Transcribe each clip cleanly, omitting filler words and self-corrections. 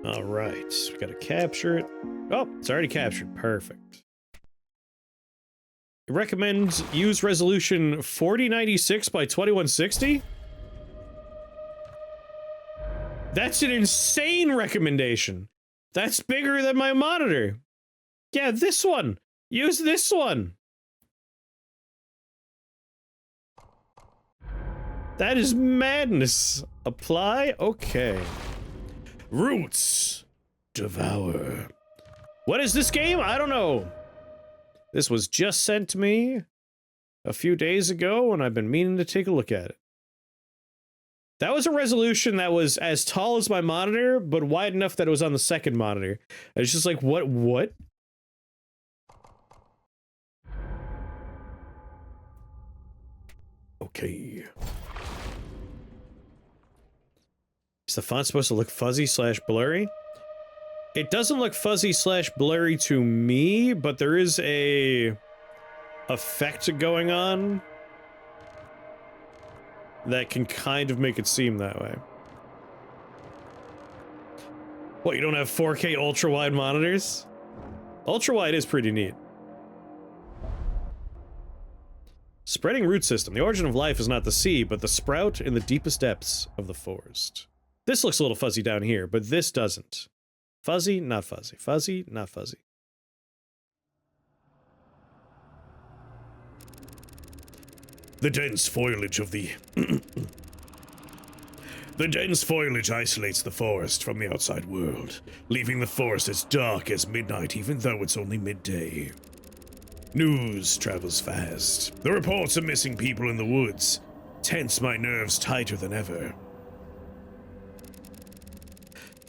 All right, we gotta capture it. Oh, it's already captured. Perfect. It recommends use resolution 4096 by 2160? That's an insane recommendation. That's bigger than my monitor. Yeah, this one. Use this one. That is madness. Apply? Okay. Roots. Devour. What is this game? I don't know. This was just sent to me a few days ago, and I've been meaning to take a look at it. That was a resolution that was as tall as my monitor, but wide enough that it was on the second monitor. It's just like, what? Okay. Is the font supposed to look fuzzy / blurry? It doesn't look fuzzy / blurry to me, but there is a effect going on that can kind of make it seem that way. What, you don't have 4K ultra-wide monitors? Ultra-wide is pretty neat. Spreading root system. The origin of life is not the sea, but the sprout in the deepest depths of the forest. This looks a little fuzzy down here, but this doesn't. Fuzzy, not fuzzy. Fuzzy, not fuzzy. The dense foliage of the... The dense foliage isolates the forest from the outside world, leaving the forest as dark as midnight even though it's only midday. News travels fast. The reports of missing people in the woods tense my nerves tighter than ever.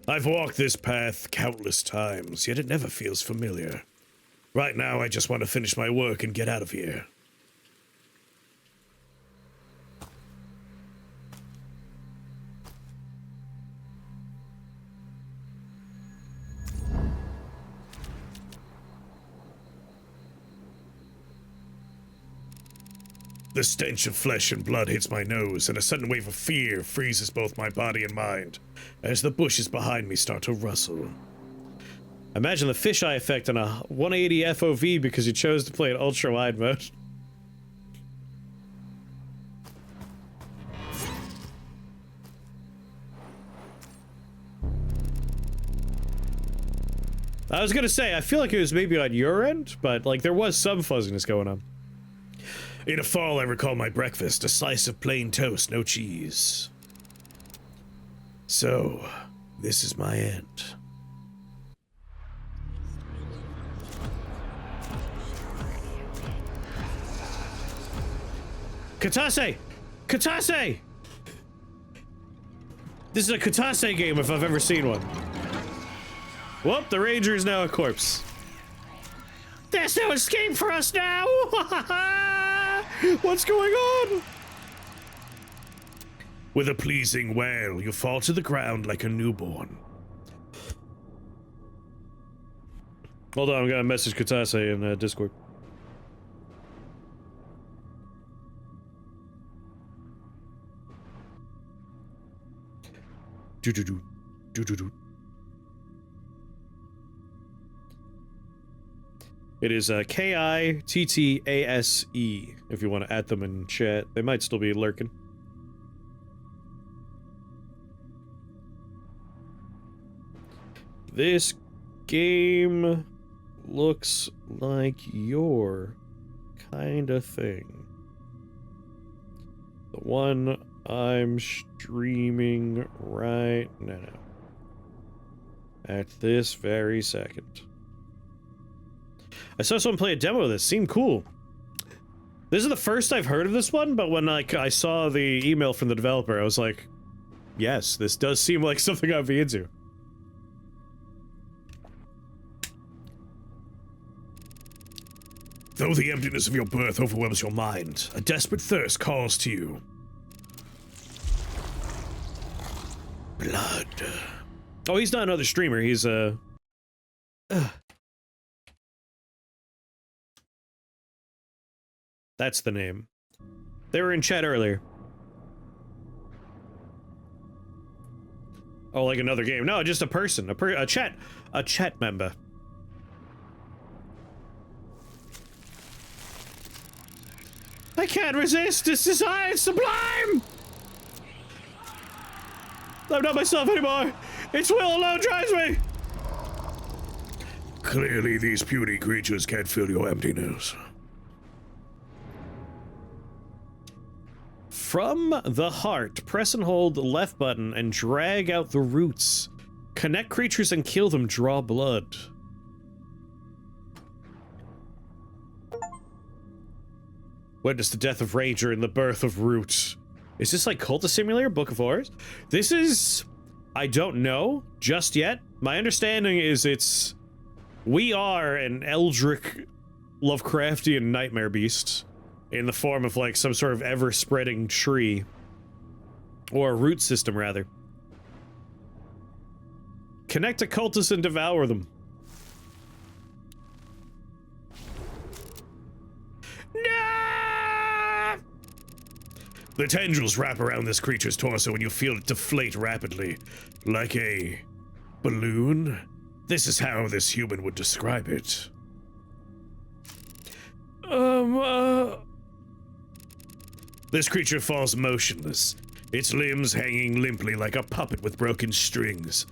I've walked this path countless times, yet it never feels familiar. Right now, I just want to finish my work and get out of here. The stench of flesh and blood hits my nose, and a sudden wave of fear freezes both my body and mind as the bushes behind me start to rustle. Imagine the fisheye effect on a 180 FOV because you chose to play in ultra-wide mode. I was gonna say, I feel like it was maybe on your end, but like there was some fuzziness going on. In a fall, I recall my breakfast, a slice of plain toast, no cheese. So, this is my end. Katase! Katase! This is a Katase game if I've ever seen one. Whoop, the ranger is now a corpse. There's no escape for us now! What's going on? With a pleasing wail, you fall to the ground like a newborn. Hold on, I'm gonna message Katase in Discord. Do-do-do. Do-do-do. It is Kittase, if you want to add them in chat. They might still be lurking. This game looks like your kind of thing. The one I'm streaming right now. At this very second. I saw someone play a demo of this. Seemed cool. This is the first I've heard of this one, but when I saw the email from the developer, I was like, yes, this does seem like something I'd be into. Though the emptiness of your birth overwhelms your mind, a desperate thirst calls to you. Blood. Oh, he's not another streamer. He's That's the name. They were in chat earlier. Oh, like another game. No, just a person, a chat member. I can't resist this desire, it's sublime! I'm not myself anymore. Its will alone drives me. Clearly, these puny creatures can't fill your emptiness. From the heart, press and hold the left button and drag out the roots. Connect creatures and kill them, draw blood. Witness the death of Ranger and the birth of Roots. Is this like Cultist Simulator, Book of Horrors? This is... I don't know just yet. My understanding is we are an eldritch Lovecraftian nightmare beast in the form of like some sort of ever-spreading tree. Or a root system, rather. Connect to cultists and devour them. No! The tendrils wrap around this creature's torso and you feel it deflate rapidly, like a balloon. This is how this human would describe it. This creature falls motionless, its limbs hanging limply like a puppet with broken strings.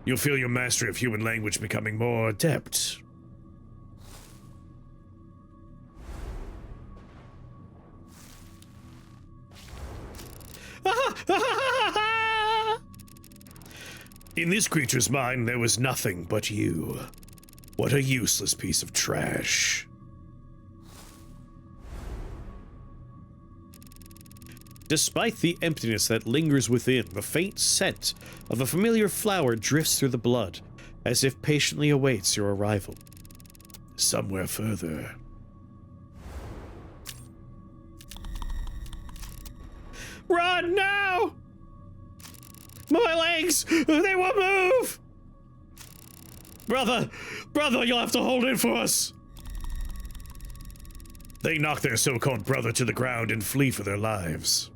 You'll feel your mastery of human language becoming more adept. In this creature's mind, there was nothing but you. What a useless piece of trash. Despite the emptiness that lingers within, the faint scent of a familiar flower drifts through the blood, as if patiently awaits your arrival. Somewhere further. Run now! My legs! They won't move! Brother! Brother, you'll have to hold in for us! They knock their so-called brother to the ground and flee for their lives.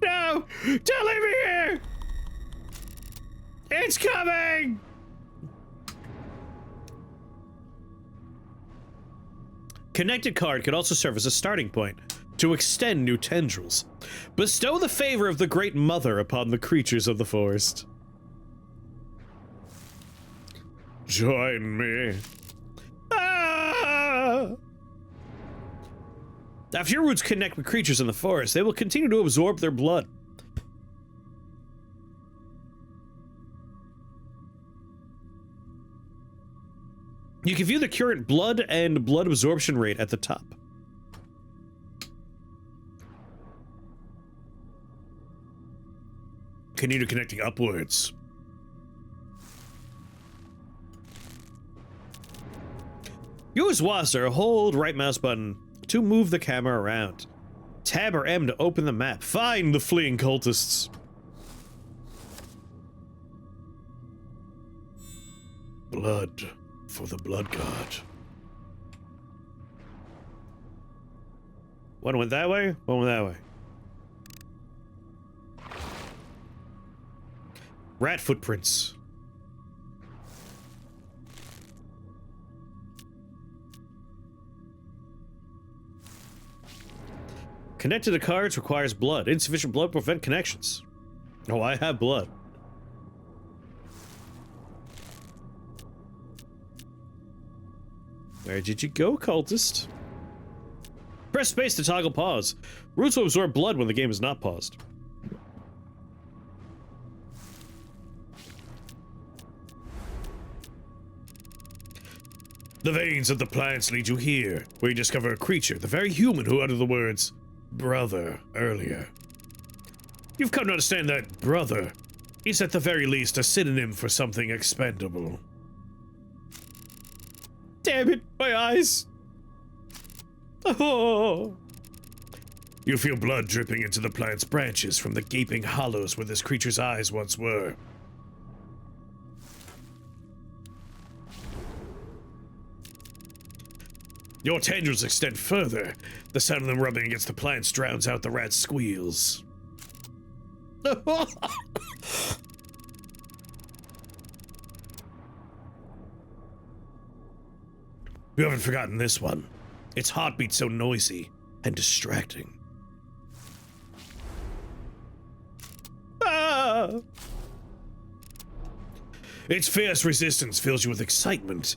No! Don't leave me here! It's coming! Connected card could also serve as a starting point to extend new tendrils. Bestow the favor of the Great Mother upon the creatures of the forest. Join me. Ah! After your roots connect with creatures in the forest, they will continue to absorb their blood. You can view the current blood and blood absorption rate at the top. Continue connecting upwards. Use WASD or hold right mouse button to move the camera around. Tab or M to open the map. Find the fleeing cultists. Blood for the blood god. One went that way, one went that way. Rat footprints. Connected to cards requires blood. Insufficient blood prevent connections. Oh, I have blood. Where did you go, cultist? Press space to toggle pause. Roots will absorb blood when the game is not paused. The veins of the plants lead you here, where you discover a creature, the very human who uttered the words, brother, earlier. You've come to understand that brother is at the very least a synonym for something expendable. Damn it, my eyes. Oh. You feel blood dripping into the plant's branches from the gaping hollows where this creature's eyes once were. Your tendrils extend further. The sound of them rubbing against the plants drowns out the rat's squeals. You haven't forgotten this one. Its heartbeat so noisy and distracting. Ah! Its fierce resistance fills you with excitement,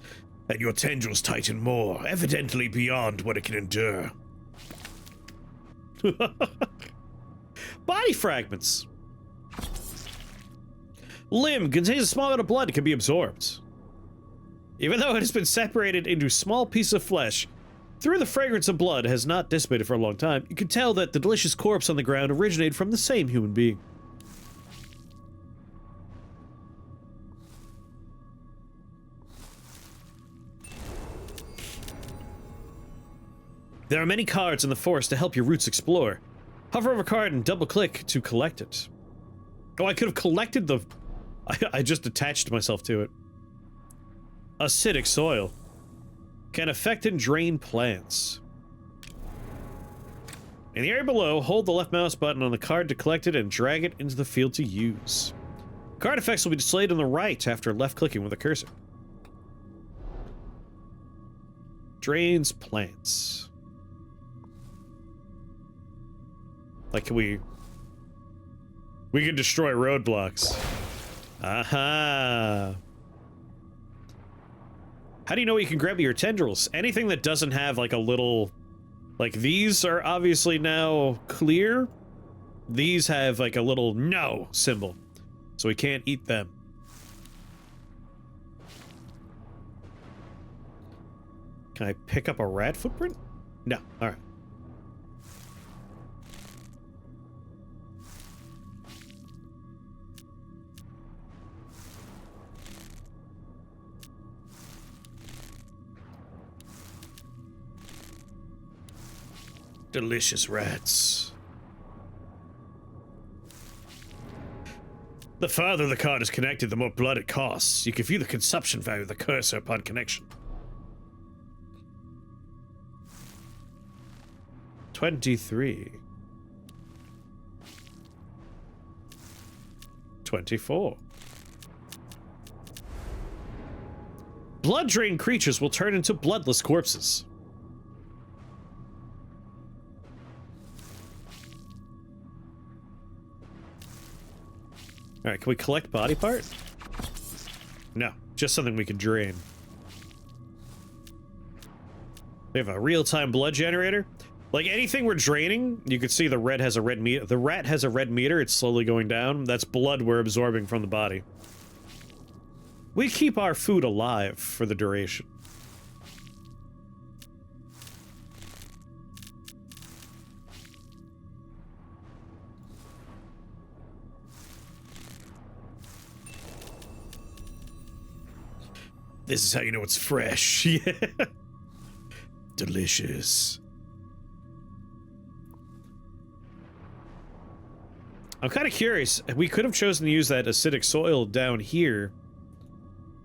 and your tendrils tighten more, evidently beyond what it can endure. Body fragments. Limb contains a small amount of blood that can be absorbed. Even though it has been separated into small pieces of flesh, through the fragrance of blood has not dissipated for a long time, you can tell that the delicious corpse on the ground originated from the same human being. There are many cards in the forest to help your roots explore. Hover over a card and double-click to collect it. Oh, I could have collected the... I just attached myself to it. Acidic soil. Can affect and drain plants. In the area below, hold the left mouse button on the card to collect it and drag it into the field to use. Card effects will be displayed on the right after left-clicking with a cursor. Drains plants. Like, we can destroy roadblocks. Aha! How do you know you can grab your tendrils? Anything that doesn't have, like, a little... Like, these are obviously now clear. These have, like, a little no symbol. So we can't eat them. Can I pick up a rat footprint? No. Alright. Delicious rats. The farther the card is connected, the more blood it costs. You can view the consumption value of the cursor upon connection. 23. 24. Blood-drained creatures will turn into bloodless corpses. Alright, can we collect body part? No, just something we can drain. We have a real-time blood generator. Like, anything we're draining, you can see the red has a red meter. The rat has a red meter, it's slowly going down. That's blood we're absorbing from the body. We keep our food alive for the duration. This is how you know it's fresh. Yeah. Delicious. I'm kind of curious. We could have chosen to use that acidic soil down here.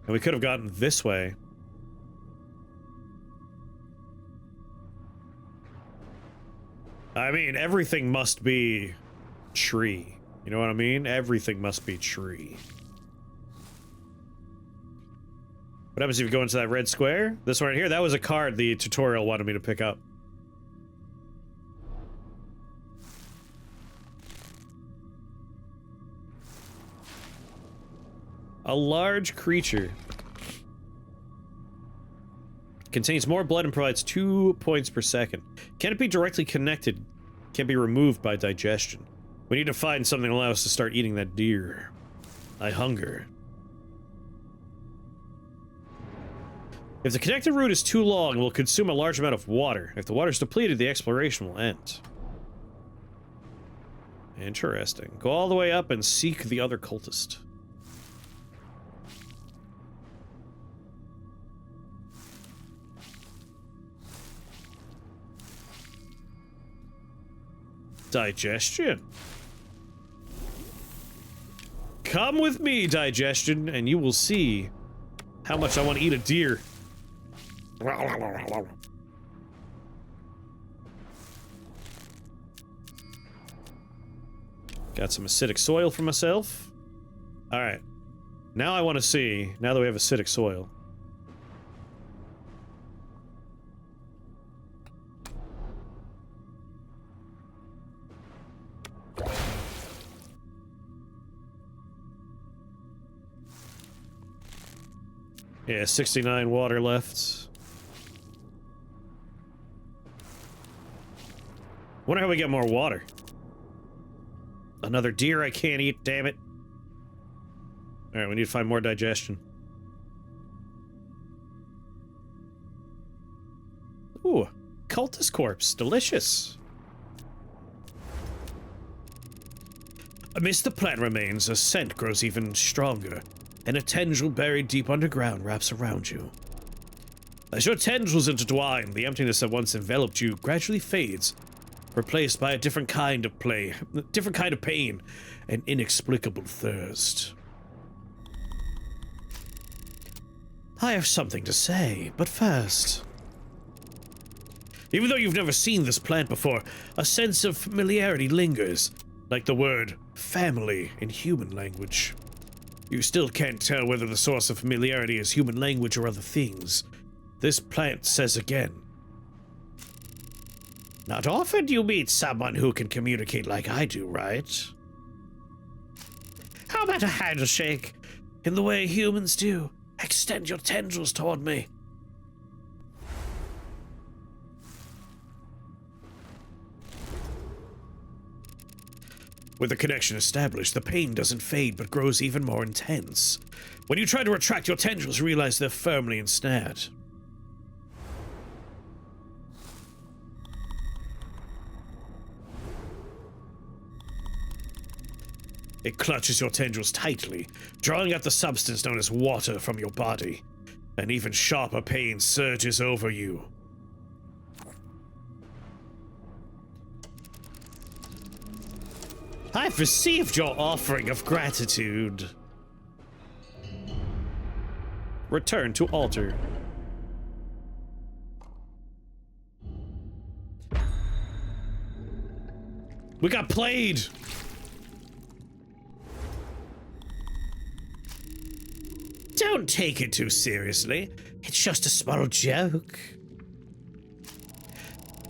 And we could have gotten this way. I mean, everything must be tree. You know what I mean? Everything must be tree. What happens if you go into that red square? This one right here? That was a card the tutorial wanted me to pick up. A large creature. Contains more blood and provides 2 points per second. Can it be directly connected? Can be removed by digestion. We need to find something that allows us to start eating that deer. I hunger. If the connected route is too long, it will consume a large amount of water. If the water is depleted, the exploration will end. Interesting. Go all the way up and seek the other cultist. Digestion. Come with me, Digestion, and you will see how much I want to eat a deer. Got some acidic soil for myself. Alright. Now I want to see, now that we have acidic soil. Yeah, 69 water left. Wonder how we get more water. Another deer I can't eat, damn it. Alright, we need to find more digestion. Ooh, cultist corpse, delicious. Amidst the plant remains, a scent grows even stronger, and a tendril buried deep underground wraps around you. As your tendrils intertwine, the emptiness that once enveloped you gradually fades, replaced by a different kind of pain, an inexplicable thirst. I have something to say, but first... Even though you've never seen this plant before, a sense of familiarity lingers, like the word family in human language. You still can't tell whether the source of familiarity is human language or other things. This plant says again. Not often do you meet someone who can communicate like I do, right? How about a handshake? In the way humans do. Extend your tendrils toward me. With the connection established, the pain doesn't fade but grows even more intense. When you try to retract your tendrils, you realize they're firmly ensnared. It clutches your tendrils tightly, drawing out the substance known as water from your body. An even sharper pain surges over you. I've received your offering of gratitude. Return to altar. We got played! Don't take it too seriously. It's just a small joke.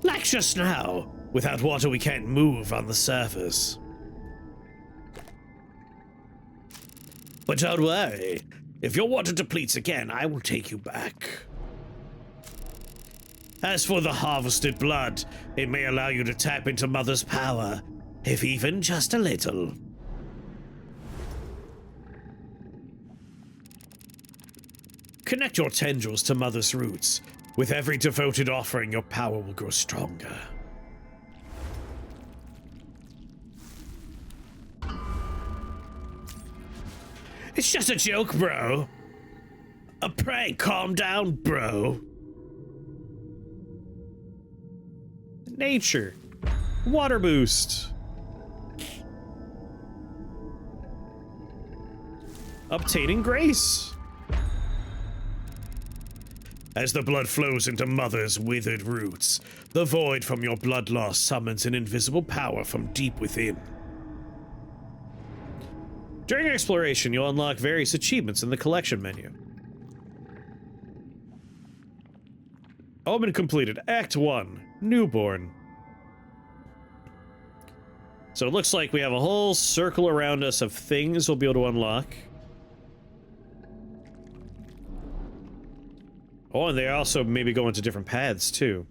Like just now. Without water, we can't move on the surface. But don't worry. If your water depletes again, I will take you back. As for the harvested blood, it may allow you to tap into Mother's power, if even just a little. Connect your tendrils to Mother's roots. With every devoted offering, your power will grow stronger. It's just a joke, bro. A prank, calm down, bro. Nature. Water boost. Obtaining grace. As the blood flows into Mother's withered roots, the void from your blood loss summons an invisible power from deep within. During exploration, you'll unlock various achievements in the collection menu. Omen completed. Act 1. Newborn. So it looks like we have a whole circle around us of things we'll be able to unlock. Oh, and they also maybe go into different paths, too.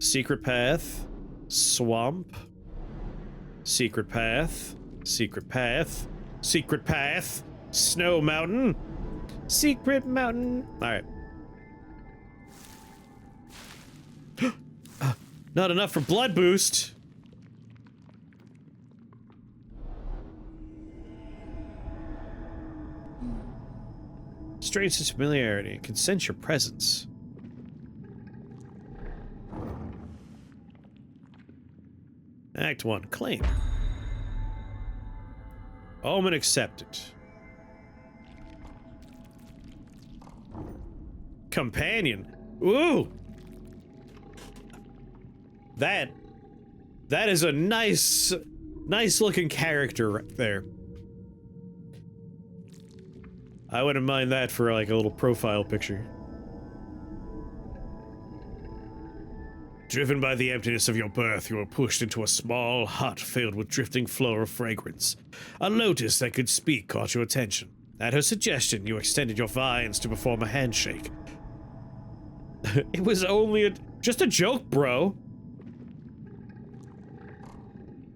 Secret path. Swamp. Secret path. Secret path. Secret path. Snow mountain. Secret mountain. Alright. Not enough for blood boost. Strange sense of familiarity. Can sense your presence. Act 1. Claim. Omen accepted. Companion. Ooh! That is a nice Nice looking character right there. I wouldn't mind that for like a little profile picture. Driven by the emptiness of your birth, you were pushed into a small hut filled with drifting floral fragrance. A lotus that could speak caught your attention. At her suggestion, you extended your vines to perform a handshake. It was only just a joke, bro.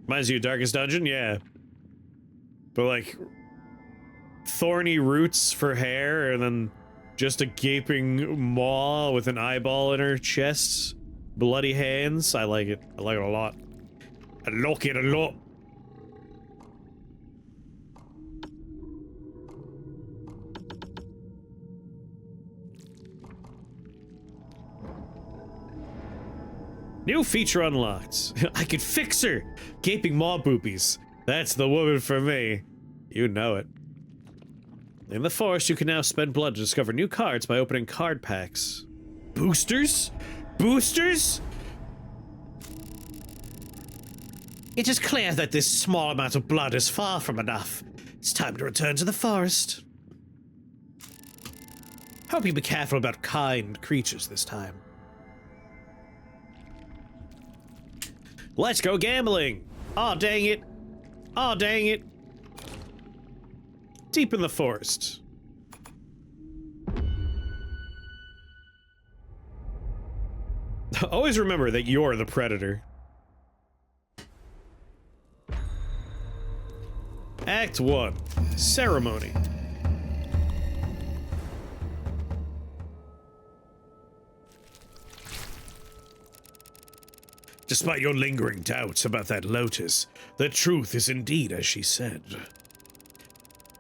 Reminds you of Darkest Dungeon? Yeah. But like, thorny roots for hair, and then just a gaping maw with an eyeball in her chest. Bloody hands. I like it. I like it a lot. I like it a lot. New feature unlocked. I could fix her! Gaping maw boobies. That's the woman for me. You know it. In the forest, you can now spend blood to discover new cards by opening card packs. Boosters? Boosters? It is clear that this small amount of blood is far from enough. It's time to return to the forest. Hope you be careful about kind creatures this time. Let's go gambling! Aw, dang it. Aw, dang it. Deep in the forest. Always remember that you're the predator. Act 1. Ceremony. Despite your lingering doubts about that lotus, the truth is indeed as she said.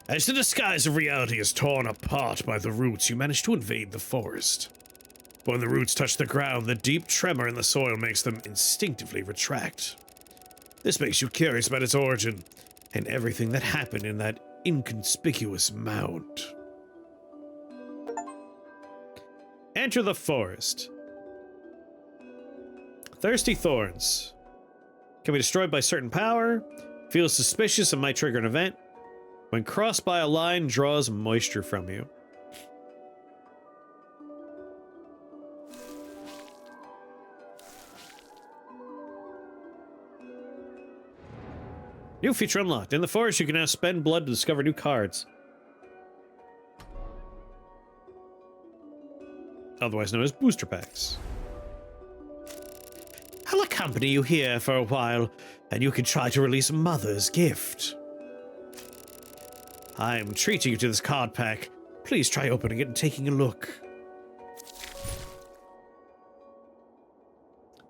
As the disguise of reality is torn apart by the roots, you manage to invade the forest. When the roots touch the ground, the deep tremor in the soil makes them instinctively retract. This makes you curious about its origin, and everything that happened in that inconspicuous mound. Enter the forest. Thirsty thorns. Can be destroyed by certain power. Feels suspicious and might trigger an event. When crossed by a line, draws moisture from you. New feature unlocked. In the forest, you can now spend blood to discover new cards. Otherwise known as booster packs. I'll accompany you here for a while, and you can try to release Mother's gift. I am treating you to this card pack. Please try opening it and taking a look.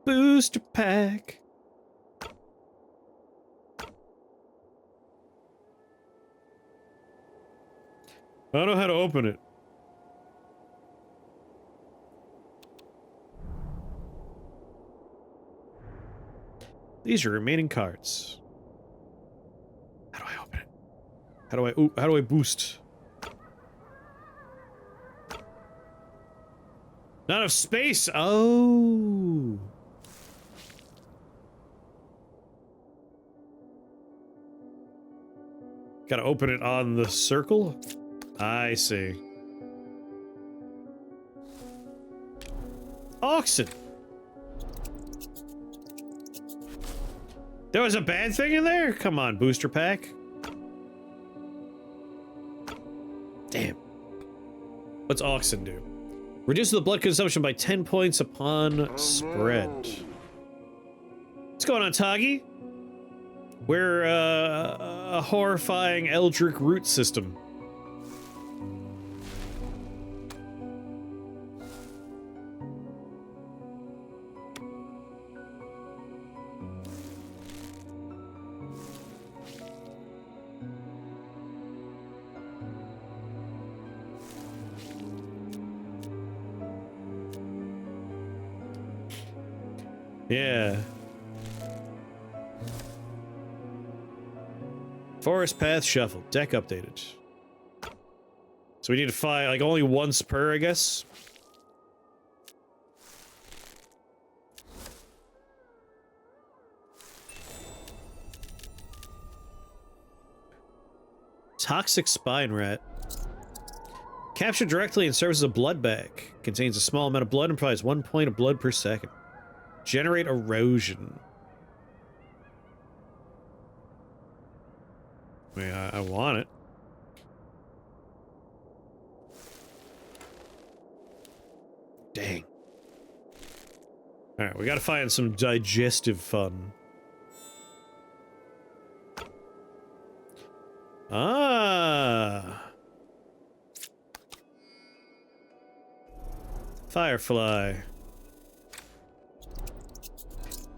Booster pack. I don't know how to open it. These are remaining cards. How do I open it? How do I boost? Not enough space. Oh. Gotta open it on the circle? I see. Oxen. There was a bad thing in there? Come on, booster pack. Damn. What's oxen do? Reduces the blood consumption by 10 points upon spread. What's going on, Toggy? We're a horrifying eldritch root system. Yeah. Forest path shuffled. Deck updated. So we need to find like only once per, I guess. Toxic spine rat. Captured directly and serves as a blood bag. Contains a small amount of blood and provides 1 point of blood per second. Generate erosion. I mean, I want it. Dang. Alright, we gotta find some digestive fun. Ah! Firefly.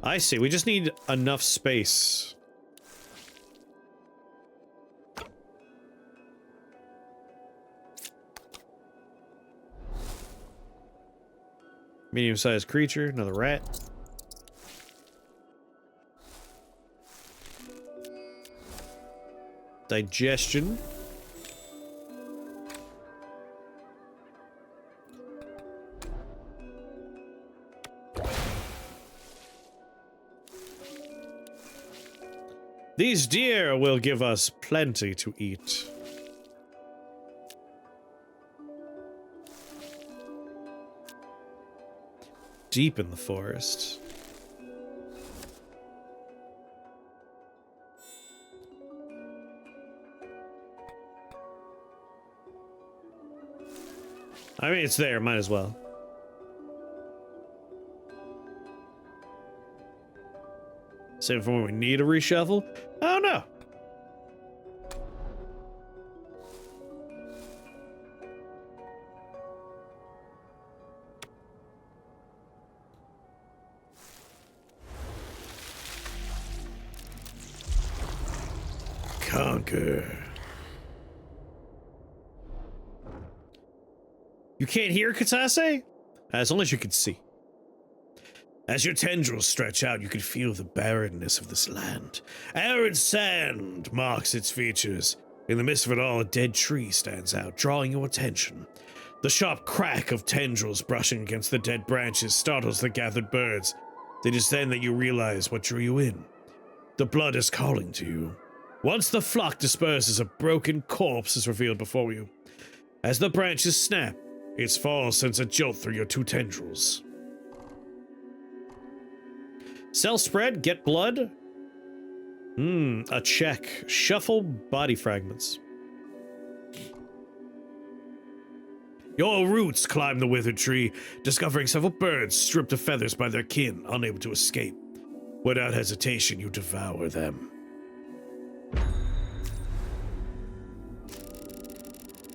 I see, we just need enough space. Medium-sized creature, another rat. Digestion. These deer will give us plenty to eat. Deep in the forest. I mean, it's there, might as well. Save for when we need a reshuffle? I don't know. Conquer. You can't hear Katase? As long as you can see. As your tendrils stretch out, you can feel the barrenness of this land. Arid sand marks its features. In the midst of it all, a dead tree stands out, drawing your attention. The sharp crack of tendrils brushing against the dead branches startles the gathered birds. It is then that you realize what drew you in. The blood is calling to you. Once the flock disperses, a broken corpse is revealed before you. As the branches snap, its fall sends a jolt through your two tendrils. Cell spread, get blood. A check. Shuffle body fragments. Your roots climb the withered tree, discovering several birds stripped of feathers by their kin, unable to escape. Without hesitation, you devour them.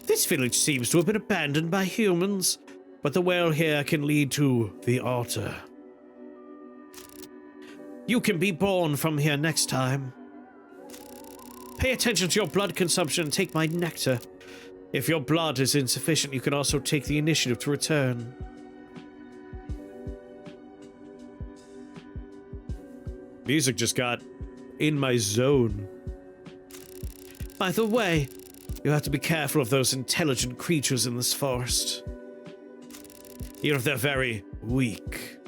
This village seems to have been abandoned by humans, but the well here can lead to the altar. You can be born from here next time. Pay attention to your blood consumption and take my nectar. If your blood is insufficient, you can also take the initiative to return. Music just got in my zone. By the way, you have to be careful of those intelligent creatures in this forest. Even if they're very weak.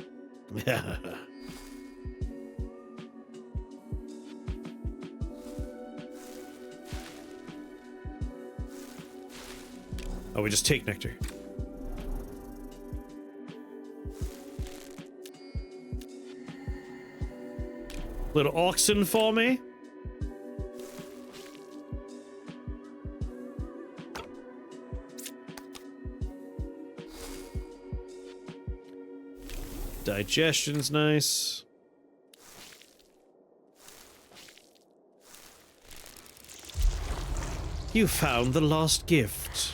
Oh, we just take nectar. Little oxen for me. Digestion's nice. You found the lost gift.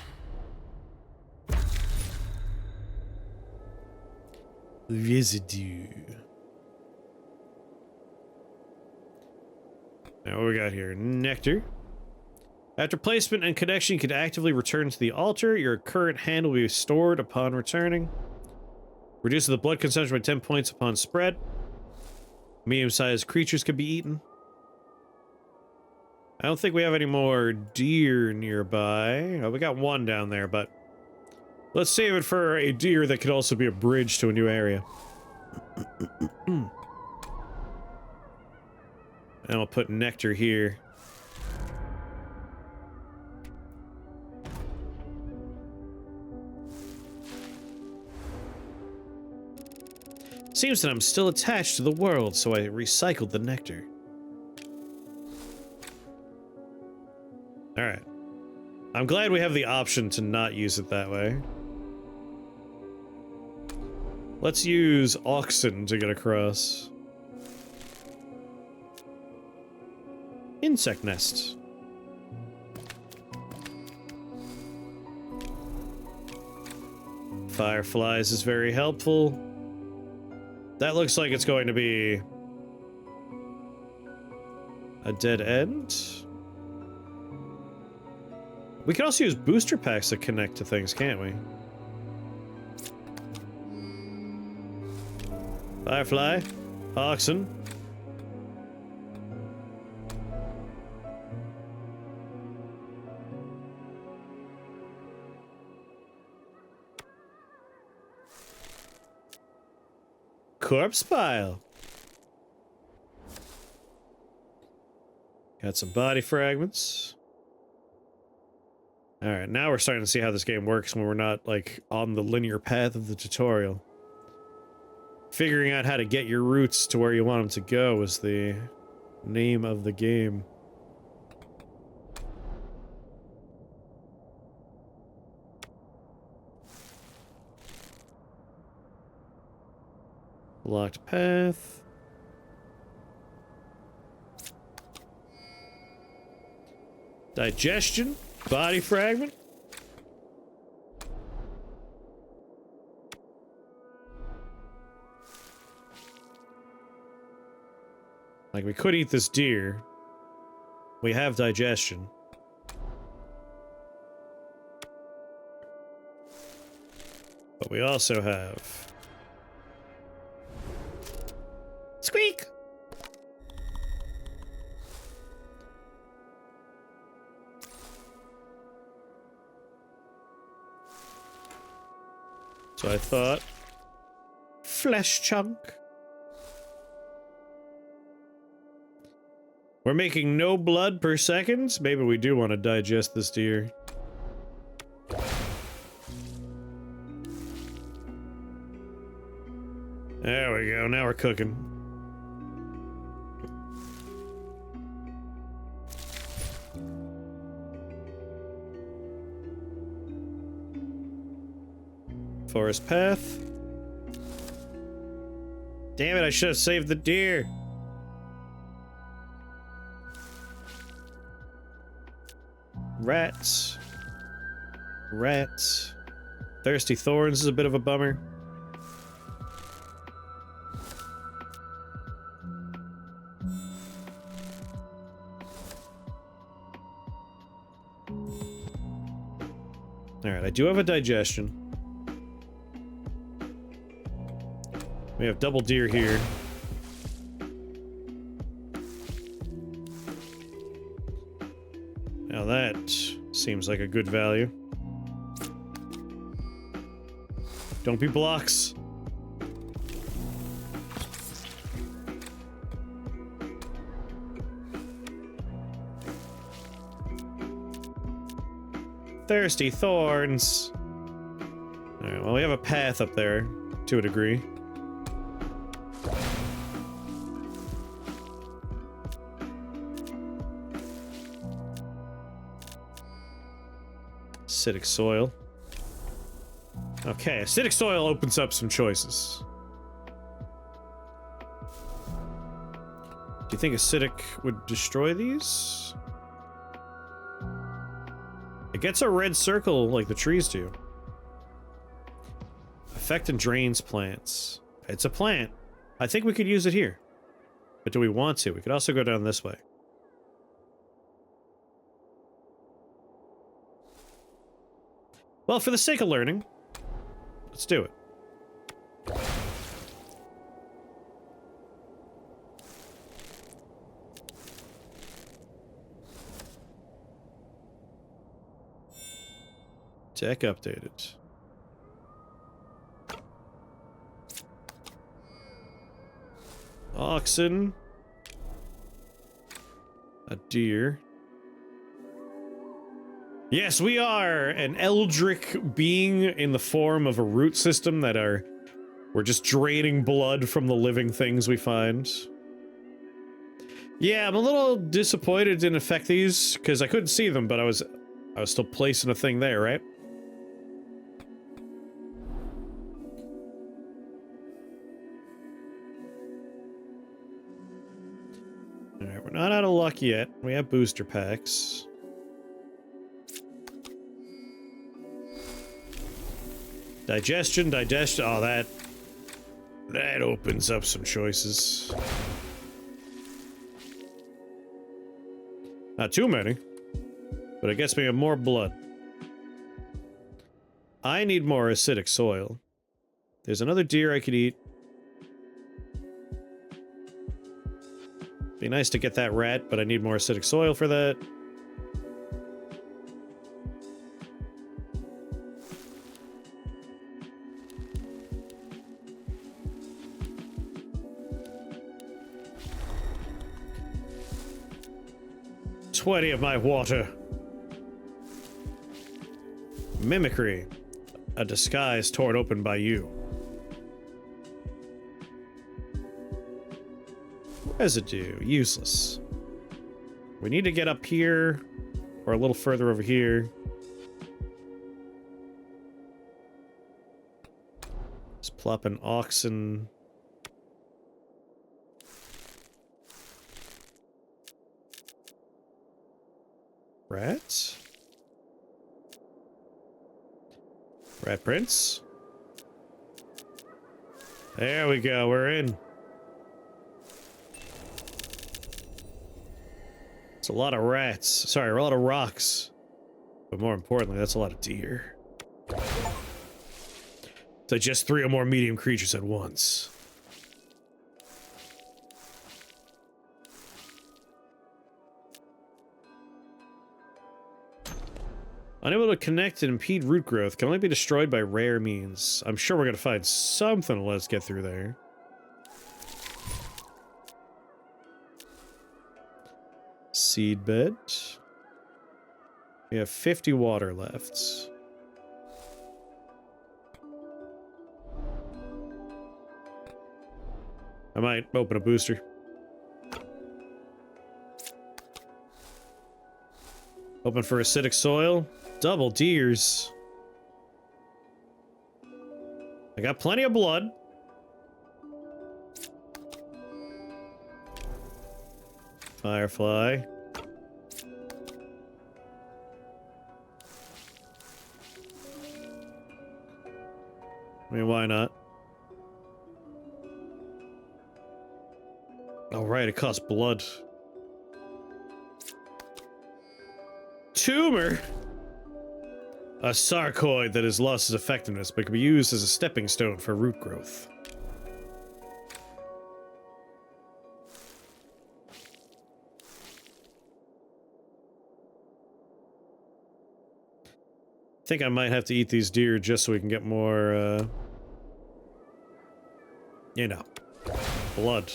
Residue. Now what we got here? Nectar. After placement and connection, you can actively return to the altar. Your current hand will be stored upon returning. Reduces the blood consumption by 10 points upon spread. Medium-sized creatures can be eaten. I don't think we have any more deer nearby. Oh, we got one down there, but let's save it for a deer that could also be a bridge to a new area. And I'll put nectar here. Seems that I'm still attached to the world, so I recycled the nectar. Alright. I'm glad we have the option to not use it that way. Let's use oxen to get across. Insect nest. Fireflies is very helpful. That looks like it's going to be a dead end. We can also use booster packs to connect to things, can't we? Firefly, oxen. Corpse pile. Got some body fragments. Alright, now we're starting to see how this game works when we're not, like, on the linear path of the tutorial. Figuring out how to get your roots to where you want them to go is the name of the game. Locked path. Digestion. Body fragment. Like, we could eat this deer. We have digestion. But we also have... Squeak! So I thought... Flesh chunk. We're making no blood per second? Maybe we do want to digest this deer. There we go, now we're cooking. Forest path. Damn it, I should have saved the deer. Rats. Rats. Thirsty thorns is a bit of a bummer. Alright, I do have a digestion. We have double deer here. Now that seems like a good value. Don't be blocks. Thirsty thorns. Alright, well, we have a path up there, to a degree. Acidic soil. Okay, acidic soil opens up some choices. Do you think acidic would destroy these? It gets a red circle like the trees do. Affect and drains plants. It's a plant. I think we could use it here. But do we want to? We could also go down this way. Well, for the sake of learning, let's do it. Tech updated. Oxen. A deer. Yes, we are an eldritch being in the form of a root system that are We're just draining blood from the living things we find. Yeah, I'm a little disappointed it didn't affect these, because I couldn't see them, but I was still placing a thing there, right? Alright, we're not out of luck yet. We have booster packs. Digestion. Oh, that opens up some choices. Not too many, but it gets me more blood. I need more acidic soil. There's another deer I could eat. Be nice to get that rat, but I need more acidic soil for that. "20 of my water." Mimicry. A disguise torn open by you. Residue. Useless. We need to get up here, or a little further over here. Let's plop an oxen. Rats? Rat prints? There we go, we're in. It's a lot of rats. Sorry, a lot of rocks. But more importantly, that's a lot of deer. So just 3 or more medium creatures at once. Unable to connect and impede root growth. Can only be destroyed by rare means. I'm sure we're gonna find something to let us get through there. Seed bed. We have 50 water left. I might open a booster. Open for acidic soil. Double deers. I got plenty of blood. Firefly. I mean, why not? Oh, right, it costs blood. Tumor? A sarcoid that has lost its effectiveness, but can be used as a stepping stone for root growth. I think I might have to eat these deer just so we can get more, you know, blood.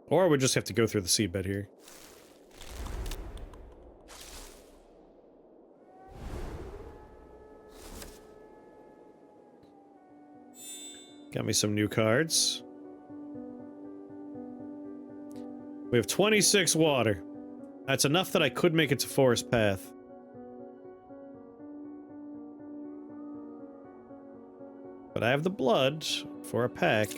Or we just have to go through the seedbed here. Got me some new cards. We have 26 water. That's enough that I could make it to Forest Path. But I have the blood for a pack.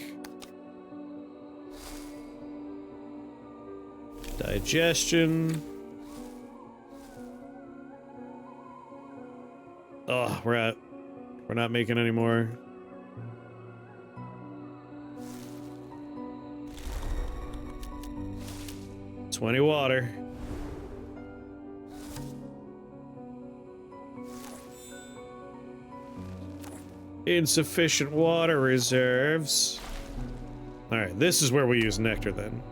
Digestion. Oh, we're not making any more. "20 water. Insufficient water reserves. Alright, this is where we use nectar then.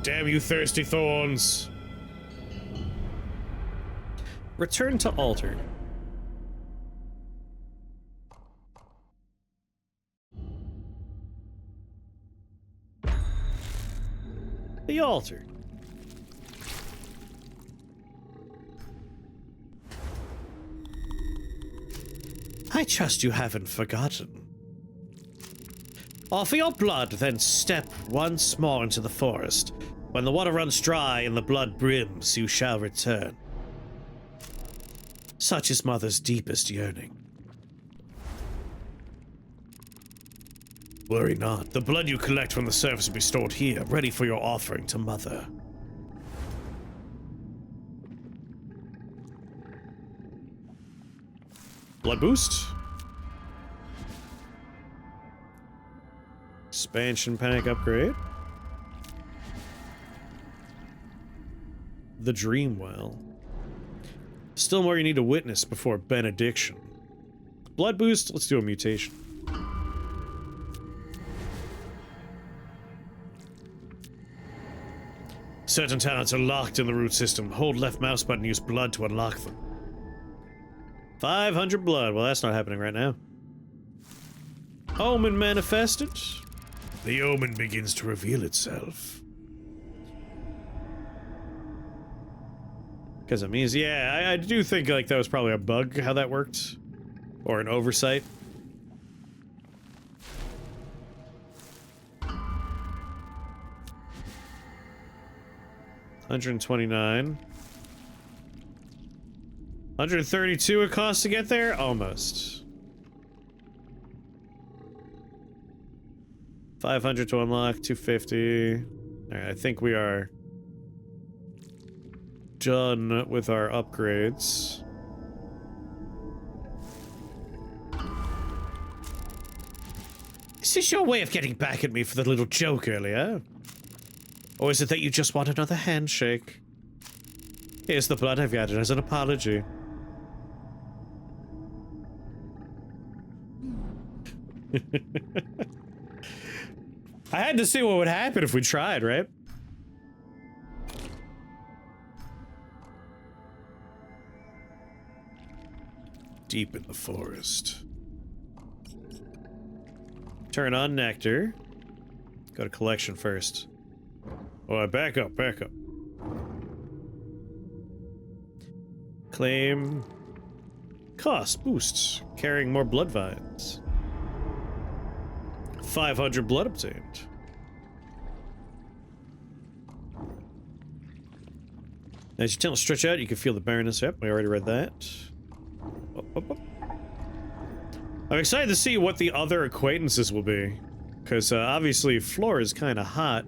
Damn you, thirsty thorns! Return to altar. The altar. I trust you haven't forgotten. Offer your blood, then step once more into the forest. When the water runs dry and the blood brims, you shall return. Such is Mother's deepest yearning. Worry not. The blood you collect from the surface will be stored here, ready for your offering to Mother. Blood boost. Expansion pack upgrade. The Dream Well. Still more you need to witness before benediction. Blood boost, let's do a mutation. Certain talents are locked in the root system. Hold left mouse button, use blood to unlock them. 500 blood. Well, that's not happening right now. Omen manifested. The omen begins to reveal itself. Because it means, yeah, I do think like that was probably a bug, how that worked. Or an oversight. $129. $132 it costs to get there? Almost. 500 to unlock, 250. Alright, I think we are done with our upgrades. Is this your way of getting back at me for the little joke earlier? Or is it that you just want another handshake? Here's the blood I've added as an apology. I had to see what would happen if we tried, right? Deep in the forest. Turn on nectar. Go to collection first. Oh, back up, back up. Claim. Cost boosts. Carrying more blood vines. 500 blood obtained. As your tunnels stretch out, you can feel the barrenness. Yep, we already read that. I'm excited to see what the other acquaintances will be. Because obviously Floor is kind of hot.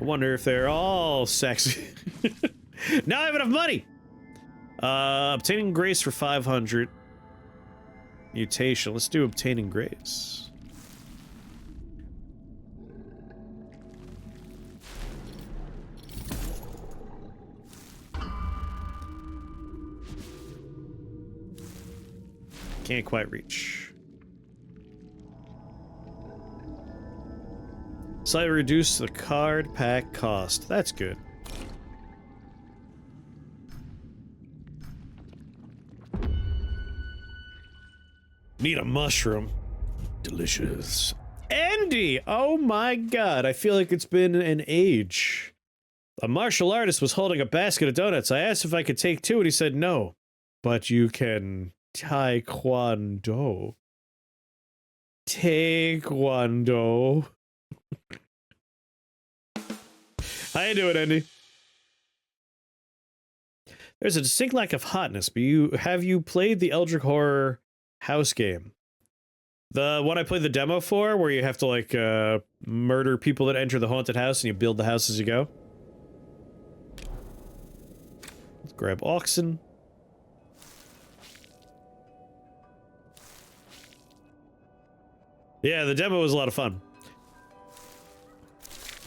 I wonder if they're all sexy. Now I have enough money! Obtaining Grace for 500. Mutation. Let's do Obtaining Grace. Can't quite reach. Slightly reduce the card pack cost. That's good. Need a mushroom. Delicious. Andy! Oh my god, I feel like it's been an age. A martial artist was holding a basket of donuts. I asked if I could take two and he said no. But you can Taekwondo. Taekwondo. How you doing, Andy? There's a distinct lack of hotness, but have you played the Eldritch Horror house game? The one I played the demo for, where you have to like murder people that enter the haunted house and you build the house as you go. Let's grab oxen. Yeah, the demo was a lot of fun.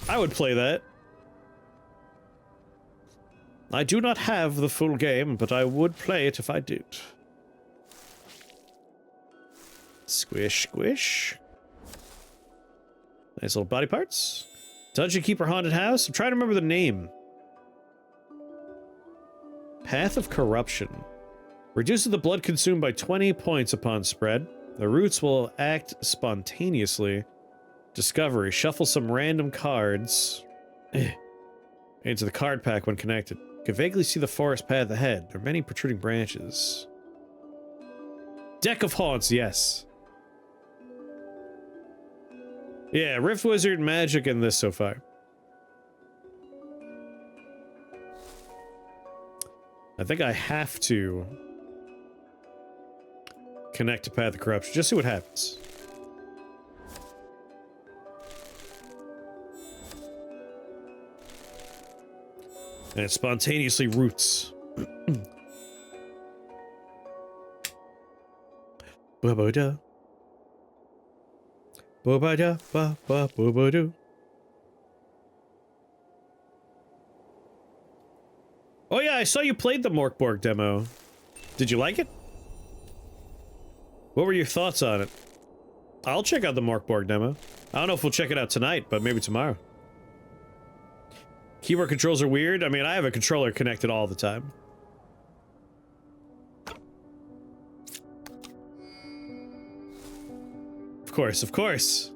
I would play that. I do not have the full game, but I would play it if I did. Squish, squish. Nice little body parts. Dungeon Keeper Haunted House. I'm trying to remember the name. Path of Corruption. Reduces the blood consumed by 20 points upon spread. The roots will act spontaneously. Discovery. Shuffle some random cards. into the card pack when connected. You can vaguely see the forest path ahead. There are many protruding branches. Deck of Haunts, yes. Yeah, Rift Wizard, magic, and this so far. I think I have to connect to Path of Corruption. Just see what happens. And it spontaneously roots. Ba-ba-da. Ba-ba-da, ba-ba-ba-ba-do. Oh yeah, I saw you played the Morkborg demo. Did you like it? What were your thoughts on it? I'll check out the Morkborg demo. I don't know if we'll check it out tonight, but maybe tomorrow. Keyboard controls are weird. I mean, I have a controller connected all the time. Of course, of course.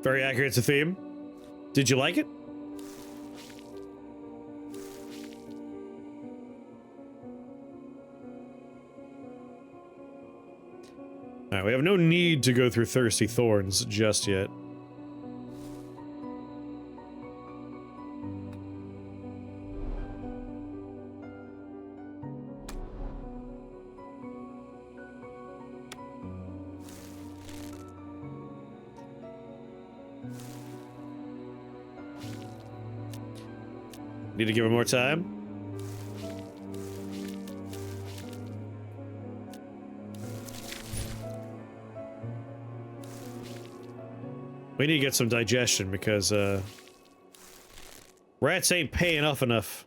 Very accurate to theme. Did you like it? Alright, we have no need to go through Thirsty Thorns just yet. Need to give it more time? We need to get some digestion because, rats ain't paying off enough.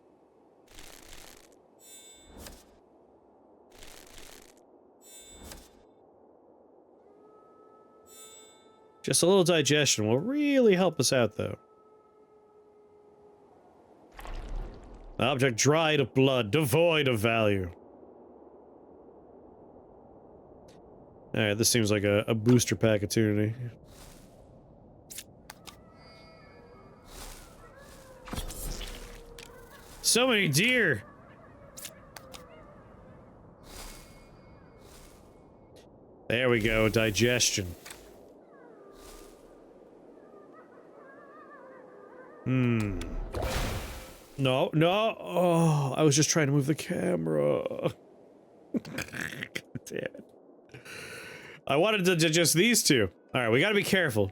Just a little digestion will really help us out, though. Object dried of blood, devoid of value. Alright, this seems like a booster pack opportunity. So many deer! There we go, digestion. No, no! Oh, I was just trying to move the camera. God damn it. I wanted to digest these two. Alright, we gotta be careful.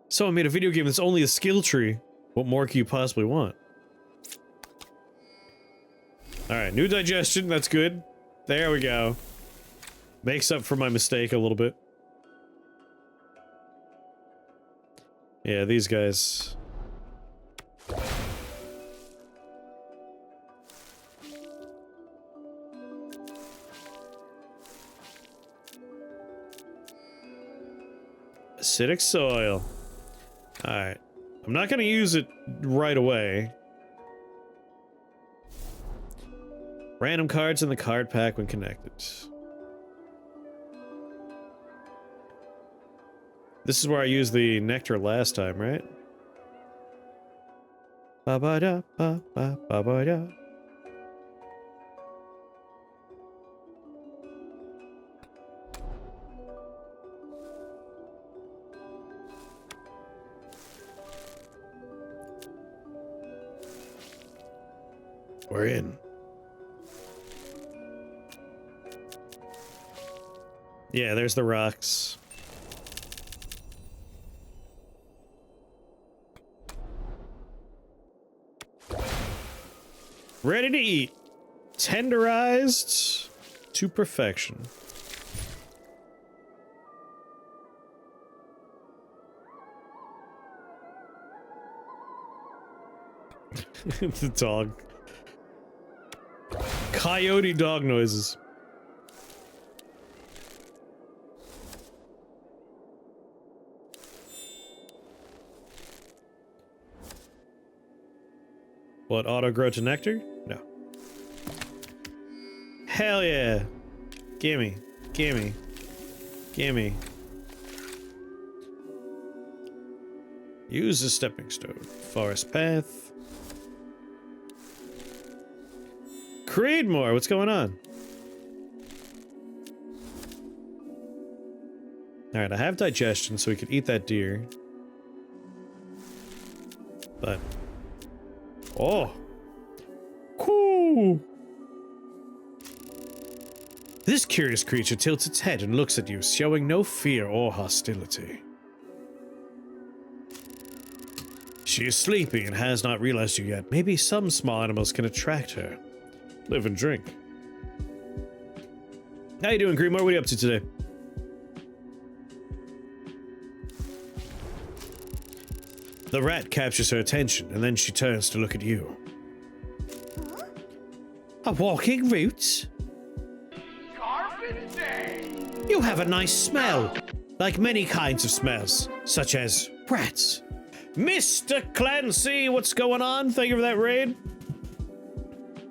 Someone made a video game that's only a skill tree. What more can you possibly want? Alright, new digestion, that's good. There we go. Makes up for my mistake a little bit. Yeah, these guys. Acidic soil. Alright. I'm not gonna use it right away. Random cards in the card pack when connected. This is where I used the nectar last time, right? Ba-ba-da, ba-ba, ba-ba-da. We're in. Yeah, there's the rocks. Ready to eat. Tenderized to perfection. The dog. Coyote dog noises. What, auto grow to nectar? No. Hell yeah. Gimme. Gimme. Gimme. Use a stepping stone. Forest path. Creedmoor, what's going on? Alright, I have digestion, so we can eat that deer. But... oh! Cool! This curious creature tilts its head and looks at you, showing no fear or hostility. She is sleepy and has not realized you yet. Maybe some small animals can attract her. Live and drink. How you doing, Greenmore? What are you up to today? The rat captures her attention, and then she turns to look at you. Huh? A walking root? Garbage day! You have a nice smell, like many kinds of smells, such as rats. Mr. Clancy, what's going on? Thank you for that raid.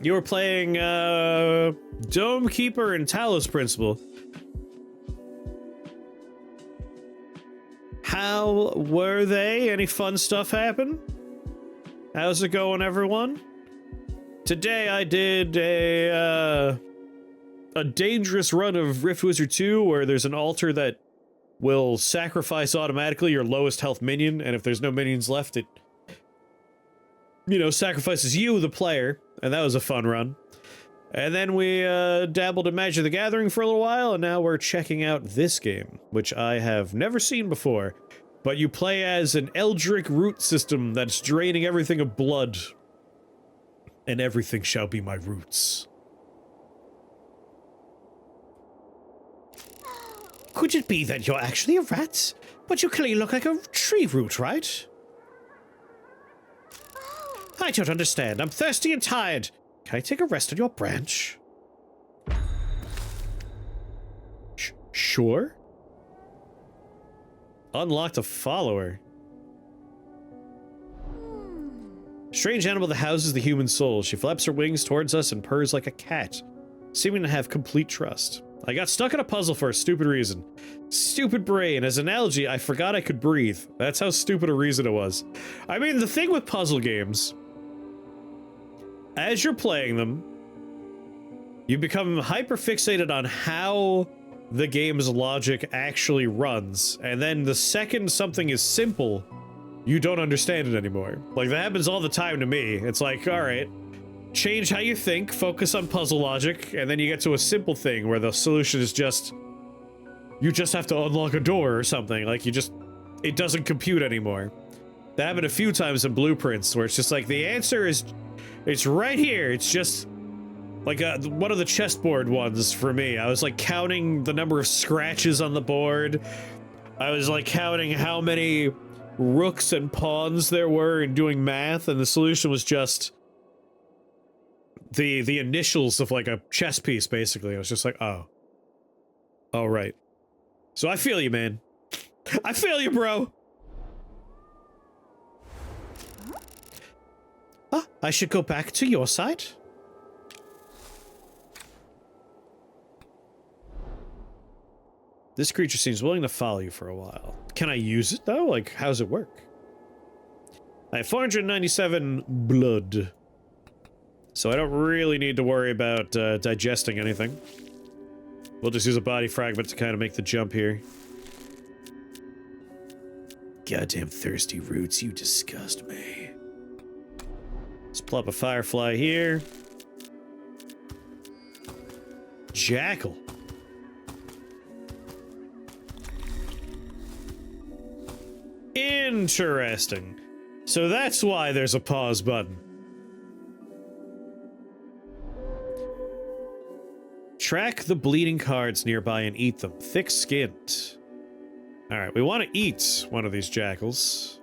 You were playing, Dome Keeper and Talos Principle. How were they? Any fun stuff happen? How's it going, everyone? Today I did a dangerous run of Rift Wizard 2 where there's an altar that will sacrifice automatically your lowest health minion, and if there's no minions left, it, you know, sacrifices you, the player, and that was a fun run. And then we dabbled in Magic the Gathering for a little while, and now we're checking out this game, which I have never seen before. But you play as an Eldritch root system that's draining everything of blood. And everything shall be my roots. Could it be that you're actually a rat? But you clearly look like a tree root, right? I don't understand. I'm thirsty and tired. Can I take a rest on your branch? Sure. Unlocked a follower. Strange animal that houses the human soul. She flaps her wings towards us and purrs like a cat, seeming to have complete trust. I got stuck in a puzzle for a stupid reason. Stupid brain. As an analogy, I forgot I could breathe. That's how stupid a reason it was. I mean, the thing with puzzle games, as you're playing them, you become hyper-fixated on how the game's logic actually runs, and then the second something is simple, you don't understand it anymore. Like, that happens all the time to me. It's like, alright, change how you think, focus on puzzle logic, and then you get to a simple thing where the solution is just, you just have to unlock a door or something. Like, you just, it doesn't compute anymore. That happened a few times in Blueprints, where it's just like, the answer is, it's right here. It's just like one of the chessboard ones for me. I was like counting the number of scratches on the board. I was like counting how many rooks and pawns there were and doing math, and the solution was just the initials of like a chess piece, basically. I was just like, oh. Oh, right. So I feel you, man. I feel you, bro. Ah, I should go back to your side. This creature seems willing to follow you for a while. Can I use it, though? Like, how does it work? I have 497 blood. So I don't really need to worry about digesting anything. We'll just use a body fragment to kind of make the jump here. Goddamn thirsty roots, you disgust me. Let's plop a firefly here. Jackal. Interesting. So that's why there's a pause button. Track the bleeding cards nearby and eat them. Thick-skinned. Alright, we want to eat one of these jackals.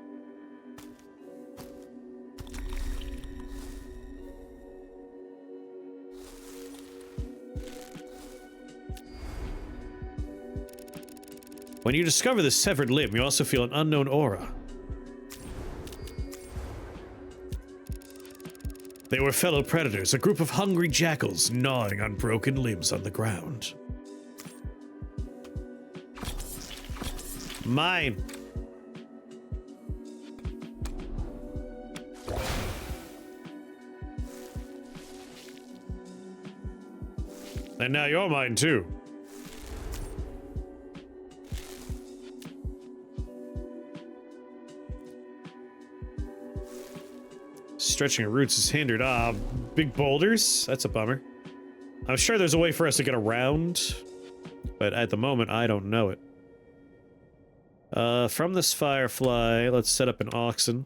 When you discover this severed limb, you also feel an unknown aura. They were fellow predators, a group of hungry jackals gnawing on broken limbs on the ground. Mine. And now you're mine too. Stretching of roots is hindered. Ah, big boulders? That's a bummer. I'm sure there's a way for us to get around, but at the moment, I don't know it. From this firefly, let's set up an oxen.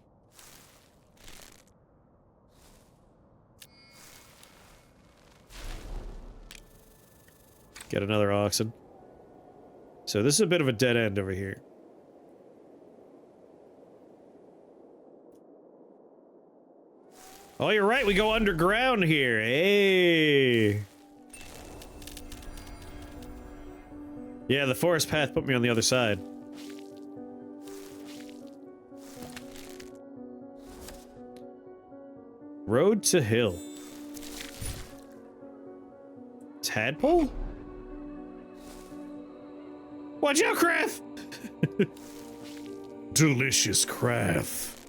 Get another oxen. So this is a bit of a dead end over here. Oh, you're right, we go underground here. Hey. Yeah, the forest path put me on the other side. Road to hill. Tadpole? Watch out, Krath! Delicious craft.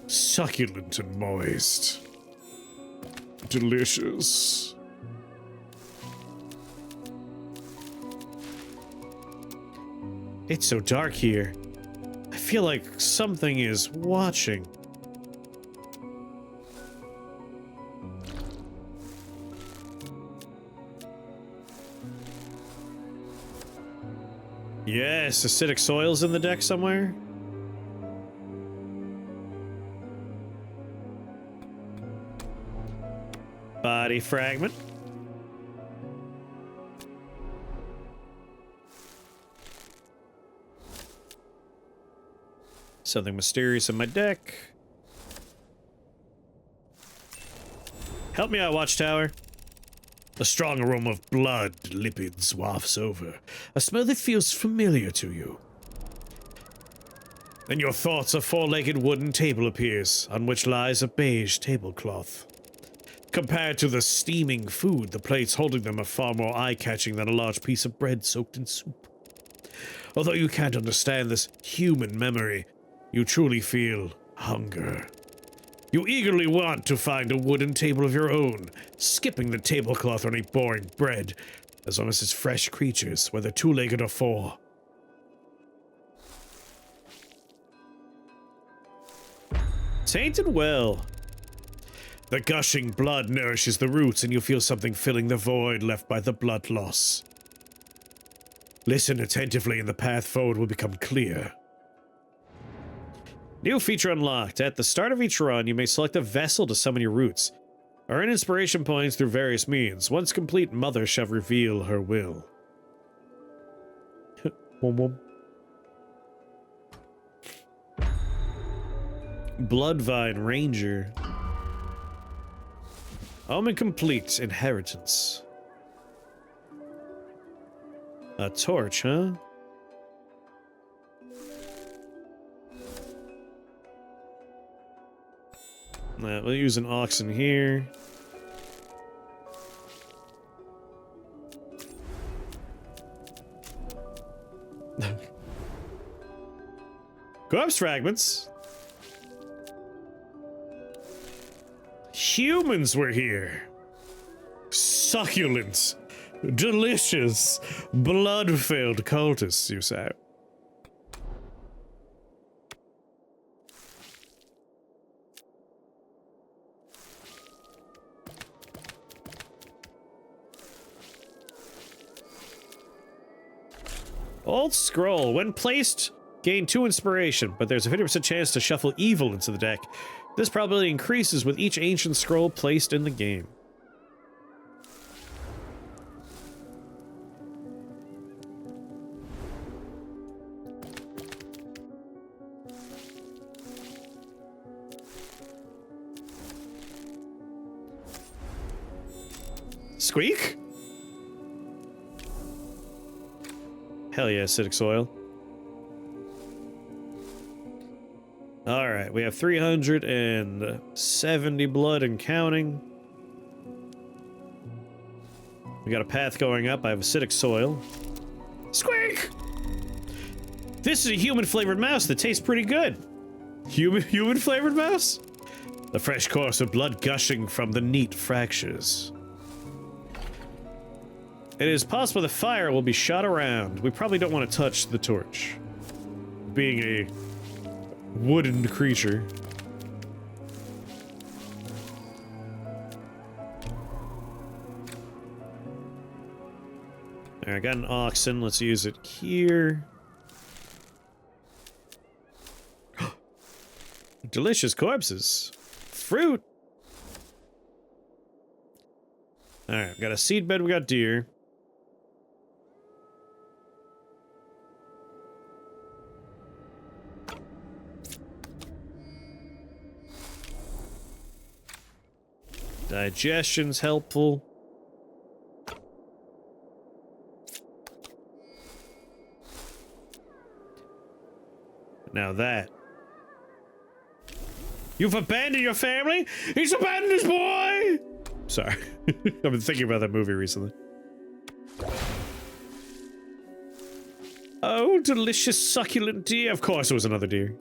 Succulent and moist. Delicious. It's so dark here. I feel like something is watching. Yes, acidic soil's in the deck somewhere. Body fragment. Something mysterious in my deck. Help me out, Watchtower. A strong aroma of blood lipids wafts over, a smell that feels familiar to you. In your thoughts, a four-legged wooden table appears, on which lies a beige tablecloth. Compared to the steaming food, the plates holding them are far more eye-catching than a large piece of bread soaked in soup. Although you can't understand this human memory, you truly feel hunger. You eagerly want to find a wooden table of your own, skipping the tablecloth or any boring bread, as long as it's fresh creatures, whether two-legged or four. Tainted well. The gushing blood nourishes the roots, and you feel something filling the void left by the blood loss. Listen attentively, and the path forward will become clear. New feature unlocked. At the start of each run, you may select a vessel to summon your roots. Earn inspiration points through various means. Once complete, Mother shall reveal her will. Bloodvine Ranger. Omen complete. Inheritance. A torch, huh? We'll use an oxen here. Corpse fragments. Humans were here. Succulent, delicious, blood-filled cultists, you say. Old scroll. When placed, gain 2 inspiration, but there's a 50% chance to shuffle evil into the deck. This probability increases with each ancient scroll placed in the game. Squeak? Hell yeah, acidic soil. All right, we have 370 blood and counting. We got a path going up. I have acidic soil. Squeak! This is a human-flavored mouse that tastes pretty good. Human-flavored mouse? The fresh course of blood gushing from the neat fractures. It is possible the fire will be shot around. We probably don't want to touch the torch. Being a wooden creature. Alright, I got an oxen. Let's use it here. Delicious corpses. Fruit. Alright, we got a seed bed, we got deer. Digestion's helpful. Now that. You've abandoned your family? He's abandoned his boy! Sorry. I've been thinking about that movie recently. Oh, delicious succulent deer. Of course it was another deer.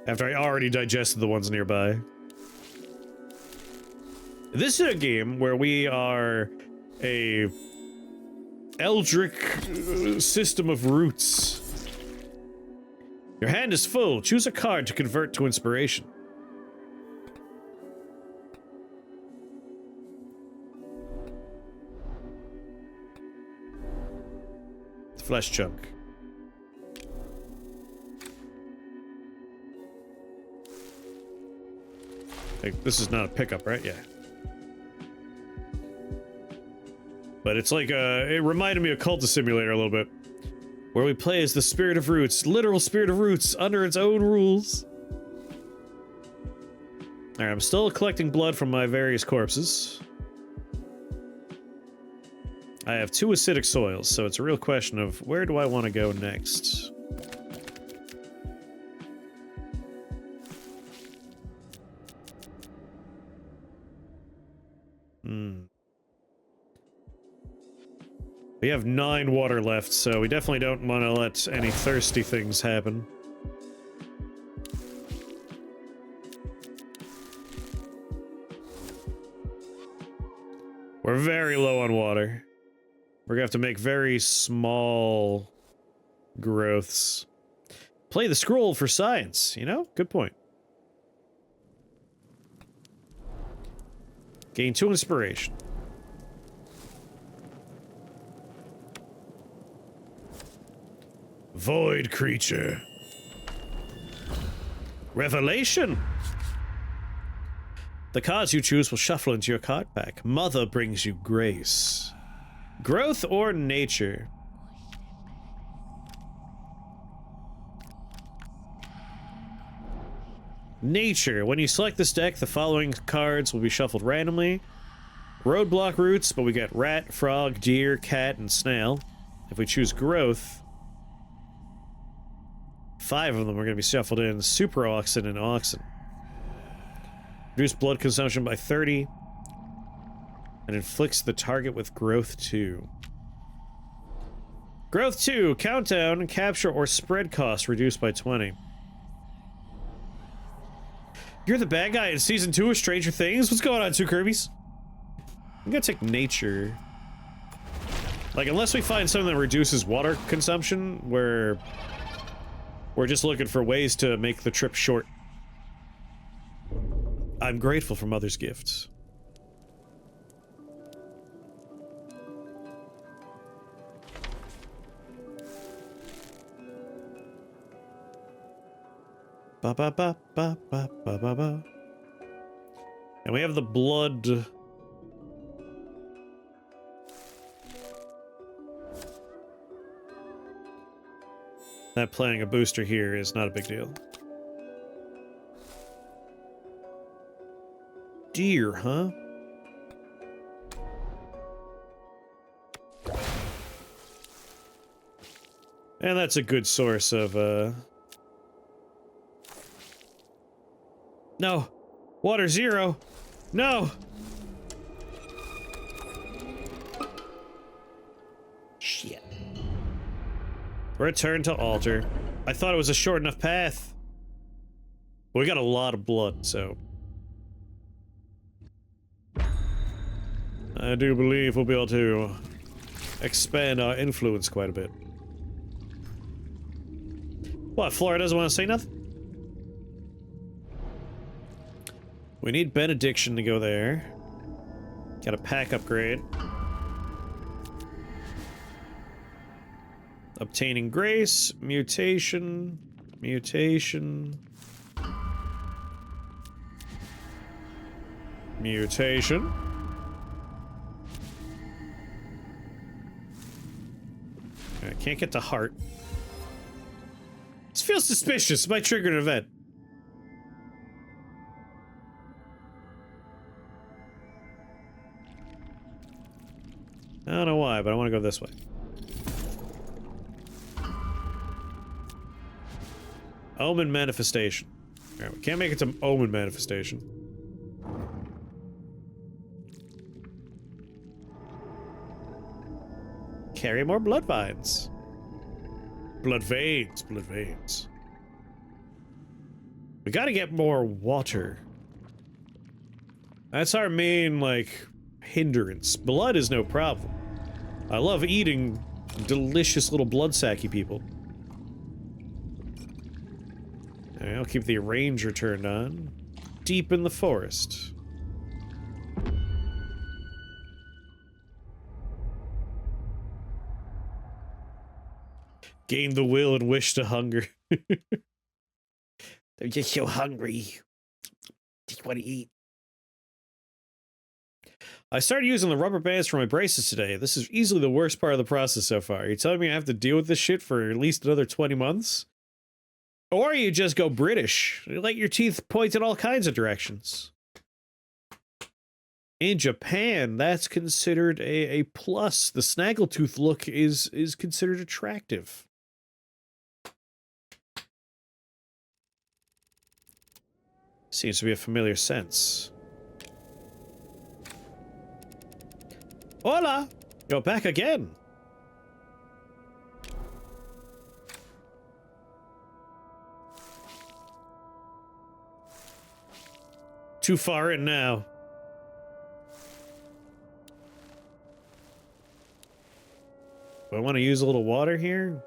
After I already digested the ones nearby. This is a game where we are a eldritch system of roots. Your hand is full. Choose a card to convert to inspiration. Flesh chunk. Hey, this is not a pickup, right? Yeah. But it's like it reminded me of Cultist Simulator a little bit. Where we play as the Spirit of Roots, literal Spirit of Roots, under its own rules. Alright, I'm still collecting blood from my various corpses. I have 2 acidic soils, so it's a real question of where do I want to go next? We have 9 water left, so we definitely don't want to let any thirsty things happen. We're very low on water. We're gonna have to make very small growths. Play the scroll for science, you know? Good point. Gain 2 inspiration. Void creature. Revelation. The cards you choose will shuffle into your card pack. Mother brings you grace. Growth or nature? Nature. When you select this deck, the following cards will be shuffled randomly. Roadblock roots, but we got rat, frog, deer, cat, and snail. If we choose growth, 5 of them are going to be shuffled in. Super oxen and oxen. Reduce blood consumption by 30. And inflicts the target with growth 2. Growth 2. Countdown, capture, or spread cost reduced by 20. You're the bad guy in Season 2 of Stranger Things? What's going on, 2 Kirby's? I'm gonna take nature. Like, unless we find something that reduces water consumption, where we're just looking for ways to make the trip short. I'm grateful for Mother's gifts. Ba ba ba ba ba ba ba ba. And we have the blood. That planting a booster here is not a big deal. Deer, huh? And that's a good source of, No. Water 0. No. Shit. Return to altar. I thought it was a short enough path. We got a lot of blood, so... I do believe we'll be able to expand our influence quite a bit. What, Flora doesn't want to say nothing? We need benediction to go there. Got a pack upgrade. Obtaining grace, mutation, mutation, mutation. I can't get to heart. This feels suspicious. Might trigger an event. I don't know why, but I want to go this way. Omen manifestation. Alright, we can't make it to omen manifestation. Carry more blood vines. Blood veins, blood veins. We gotta get more water. That's our main, like, hindrance. Blood is no problem. I love eating delicious little blood-sacky people. Alright, I'll keep the ranger turned on. Deep in the forest. Gain the will and wish to hunger. They're just so hungry. Just want to eat. I started using the rubber bands for my braces today. This is easily the worst part of the process so far. You're telling me I have to deal with this shit for at least another 20 months? Or you just go British. You let your teeth point in all kinds of directions. In Japan, that's considered a plus. The snaggletooth look is considered attractive. Seems to be a familiar sense. Hola! You're back again! Too far in now. Do I want to use a little water here?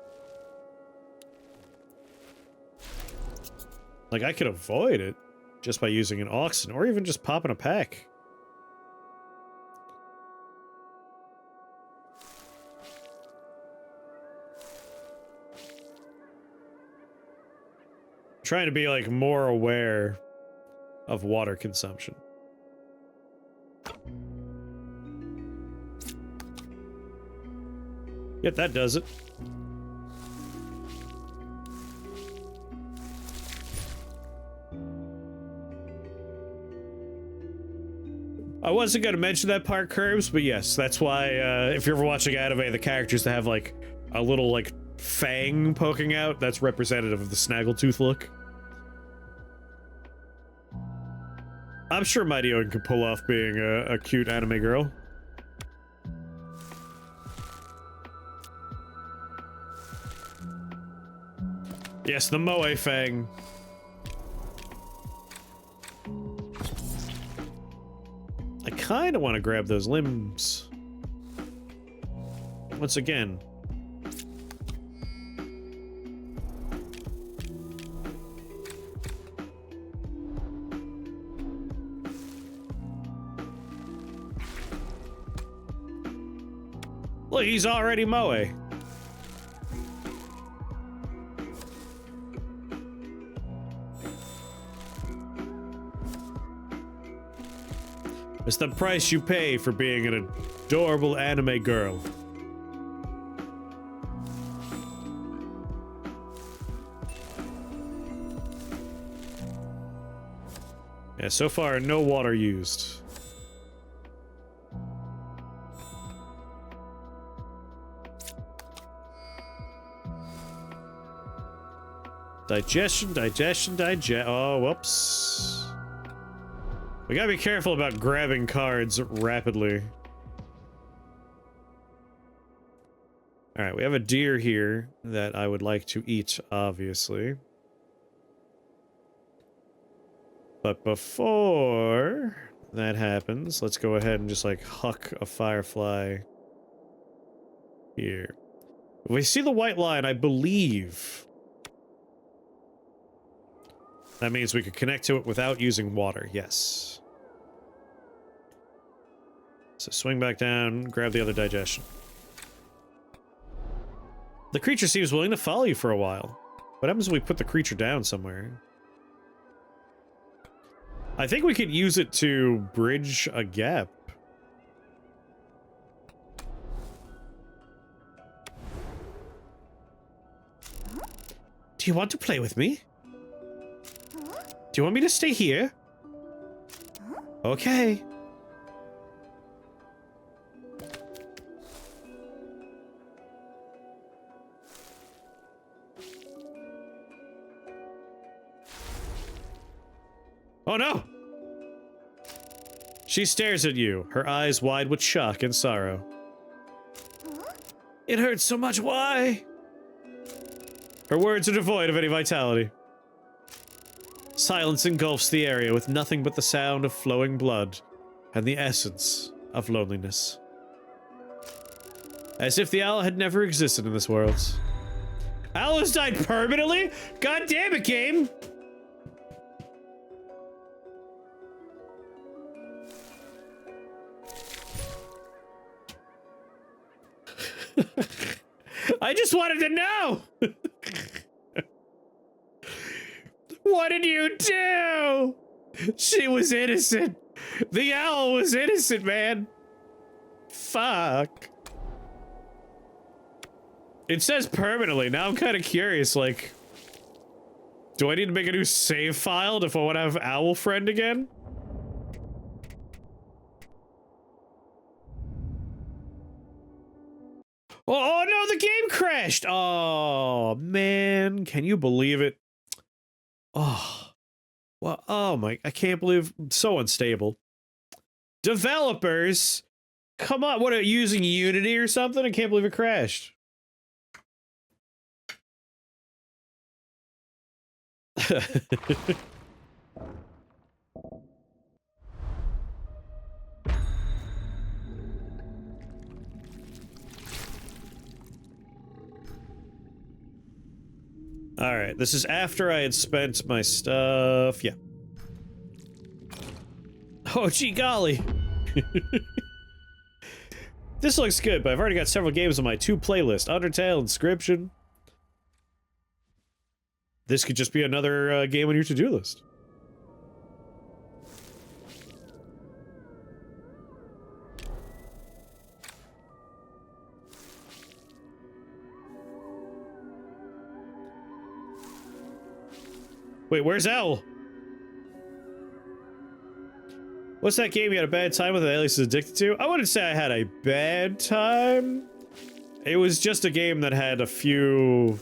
Like, I could avoid it just by using an oxen, or even just popping a pack. Trying to be, like, more aware of water consumption. Yep, that does it. I wasn't going to mention that part, Curbs, but yes, that's why, if you're ever watching anime, the characters that have, like, a little, like, fang poking out, that's representative of the snaggletooth look. I'm sure Mighty Owen could pull off being a cute anime girl. Yes, the Moe fang. I kind of want to grab those limbs. Once again. Look, he's already Moe. It's the price you pay for being an adorable anime girl. Yeah, so far, no water used. Digestion, digest. Oh, whoops. We gotta be careful about grabbing cards rapidly. Alright, we have a deer here that I would like to eat, obviously. But before that happens, let's go ahead and just, like, huck a firefly here. If we see the white line, I believe that means we could connect to it without using water, yes. So swing back down, grab the other digestion. The creature seems willing to follow you for a while. What happens if we put the creature down somewhere? I think we could use it to bridge a gap. Do you want to play with me? Do you want me to stay here? Okay. Oh no! She stares at you, her eyes wide with shock and sorrow. It hurts so much, why? Her words are devoid of any vitality. Silence engulfs the area with nothing but the sound of flowing blood and the essence of loneliness. As if the owl had never existed in this world. Owl has died permanently? God damn it, game! I just wanted to know! What did you do? She was innocent. The owl was innocent, man. Fuck. It says permanently. Now I'm kind of curious, like... Do I need to make a new save file if I want to have Owl Friend again? Oh no, the game crashed! Oh, man. Can you believe it? Oh. Well, oh my, I can't believe, so unstable. Developers! Come on, what are you using, Unity or something? I can't believe it crashed. Alright, this is after I had spent my stuff. Yeah. Oh, gee golly. This looks good, but I've already got several games on my to-playlist. Undertale, Inscription. This could just be another game on your to-do list. Wait, where's Owl? What's that game you had a bad time with that Alias is addicted to? I wouldn't say I had a bad time. It was just a game that had a few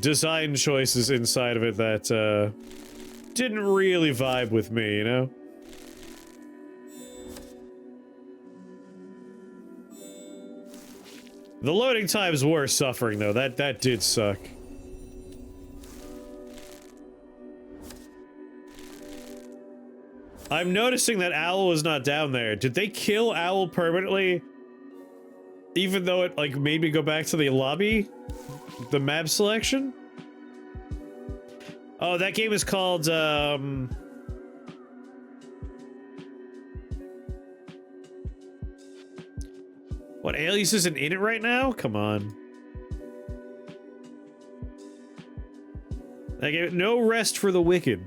design choices inside of it that didn't really vibe with me, you know? The loading times were suffering though. That did suck. I'm noticing that Owl was not down there. Did they kill Owl permanently? Even though it, like, made me go back to the lobby? The map selection? Oh, that game is called, What, Alias isn't in it right now? Come on. I gave it no rest for the wicked.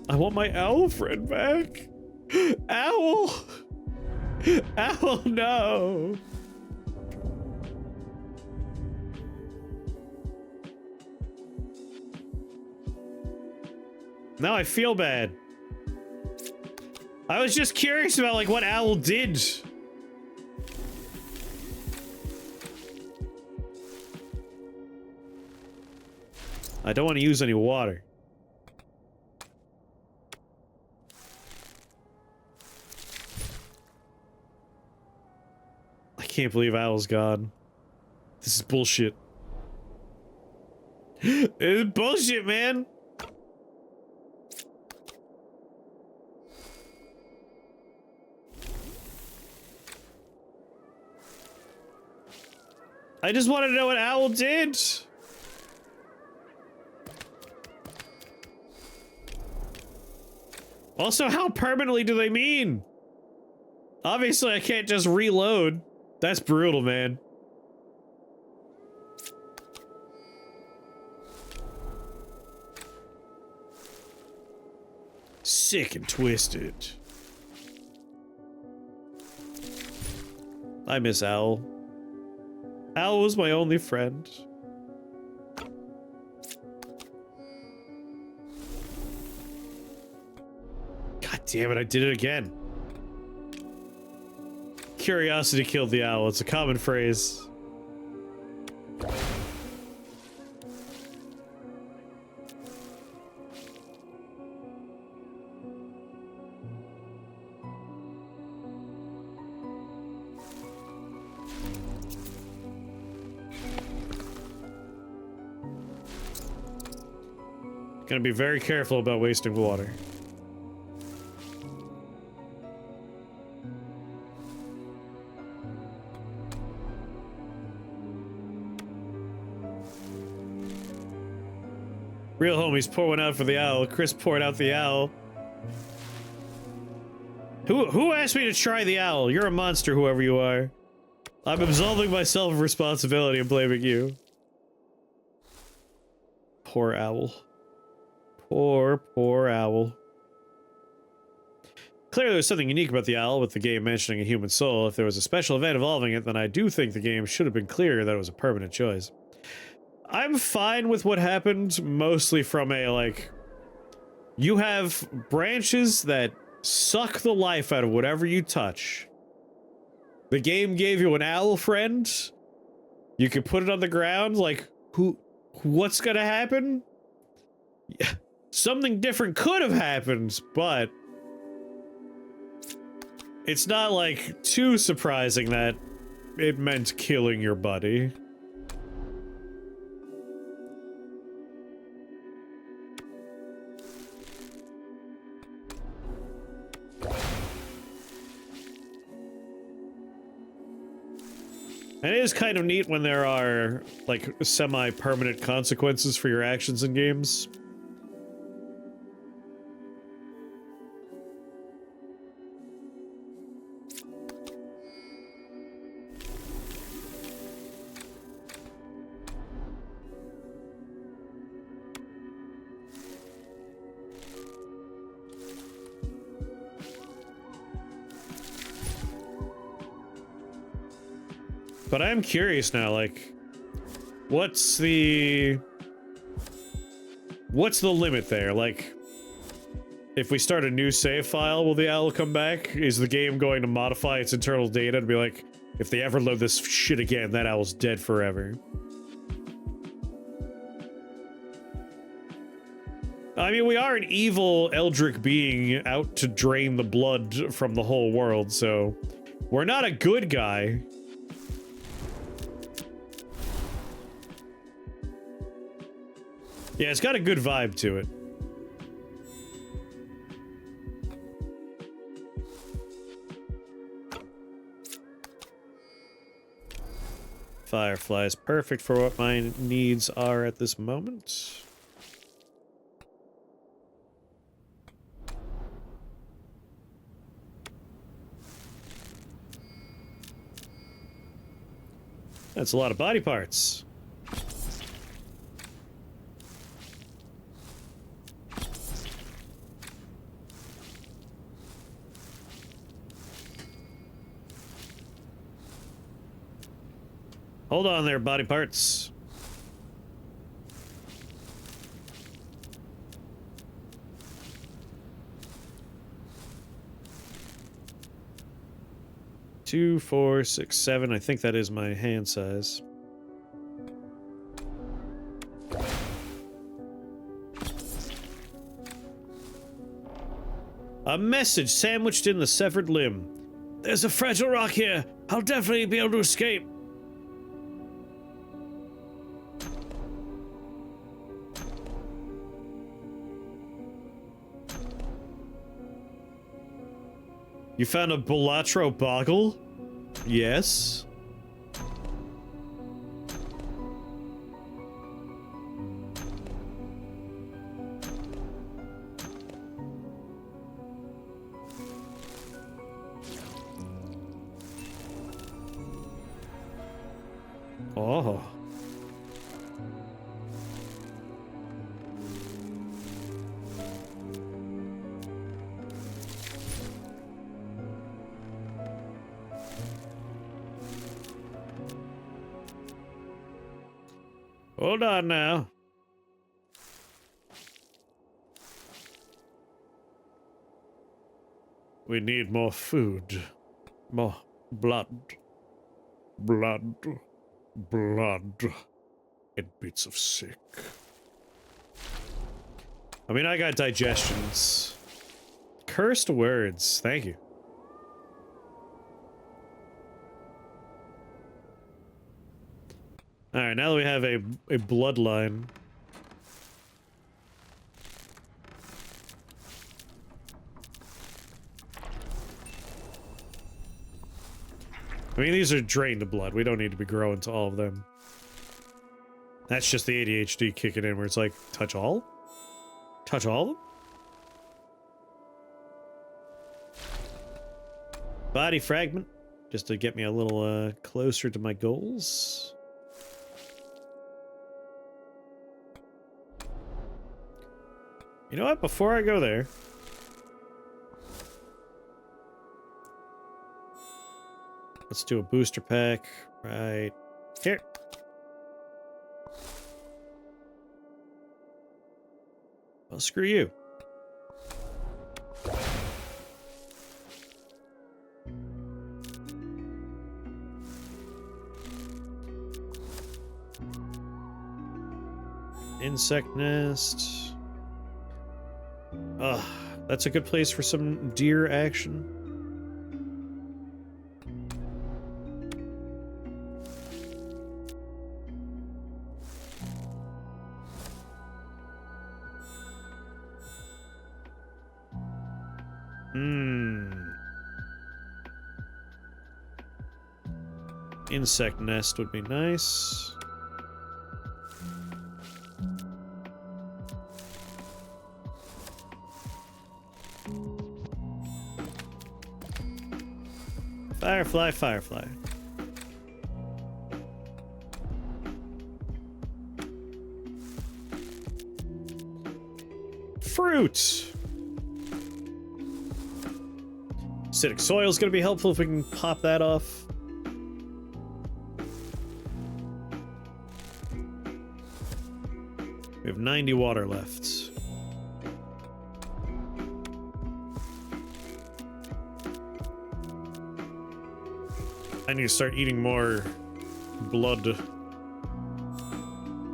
I want my owl friend back. Owl! Owl, no! Now I feel bad. I was just curious about, like, what Owl did. I don't want to use any water. can't believe Owl's gone. This is bullshit. It's bullshit, man. I just wanted to know what Owl did. Also, how permanently do they mean? Obviously, I can't just reload. That's brutal, man. Sick and twisted. I miss Owl. Owl was my only friend. God damn it, I did it again. Curiosity killed the owl. It's a common phrase. Gonna be very careful about wasting water. Real homies pour one out for the owl. Chris poured out the owl. Who asked me to try the owl? You're a monster, whoever you are. I'm absolving myself of responsibility and blaming you. Poor owl. Poor owl. Clearly there's something unique about the owl with the game mentioning a human soul. If there was a special event involving it, then I do think the game should have been clear that it was a permanent choice. I'm fine with what happened, mostly from a, like... You have branches that suck the life out of whatever you touch. The game gave you an owl friend. You can put it on the ground, like, what's gonna happen? Yeah. Something different could have happened, but it's not, like, too surprising that it meant killing your buddy. And it is kind of neat when there are, like, semi-permanent consequences for your actions in games. But I'm curious now, like, what's the limit there? Like, if we start a new save file, will the owl come back? Is the game going to modify its internal data to be like, if they ever load this shit again, that owl's dead forever? I mean, we are an evil eldritch being out to drain the blood from the whole world, so we're not a good guy. Yeah, it's got a good vibe to it. Fireflies, perfect for what my needs are at this moment. That's a lot of body parts. Hold on there, body parts. Two, 4, 6, 7. I think that is my hand size. A message sandwiched in the severed limb. There's a fragile rock here. I'll definitely be able to escape. You found a Balatro boggle? Yes. Oh. Hold on now. We need more food. More blood. Blood. Blood. And bits of sick. I mean, I got digestions. Cursed words. Thank you. Alright, now that we have a bloodline. I mean, these are drained blood. We don't need to be growing to all of them. That's just the ADHD kicking in where it's like, touch all? Touch all of them? Body fragment. Just to get me a little closer to my goals. You know what? Before I go there... let's do a booster pack right here. Well, screw you. Insect nest. Ugh, that's a good place for some deer action. Insect nest would be nice. Firefly, firefly. Fruit! Acidic soil is going to be helpful if we can pop that off. We have 90 water left. I need to start eating more blood. That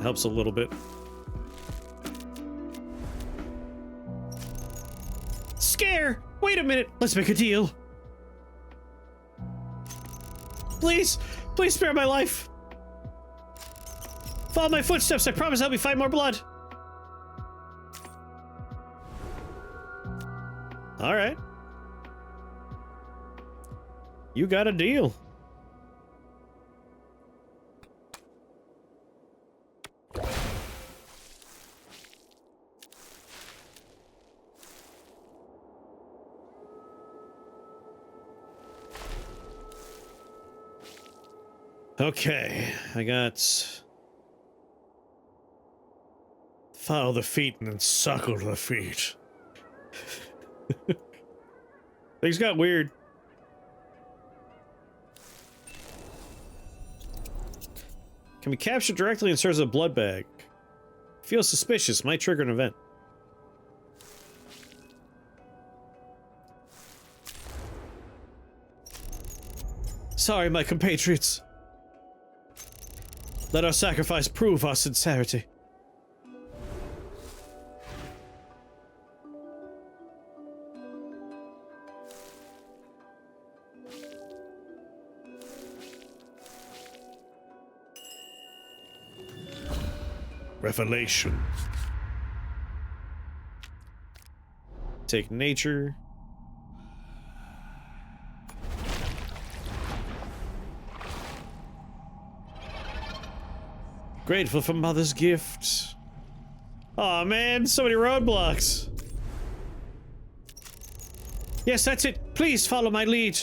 helps a little bit. Scare! Wait a minute! Let's make a deal! Please! Please spare my life! Follow my footsteps, I promise I'll help you find more blood! Alright. You got a deal. Okay, I got... follow the feet and then suckle the feet. Things got weird. Can be captured directly and serves as a blood bag. Feels suspicious, might trigger an event. Sorry, my compatriots. Let our sacrifice prove our sincerity. Revelation. Take nature. Grateful for mother's gift. Aw, man, so many roadblocks. Yes, that's it. Please follow my lead.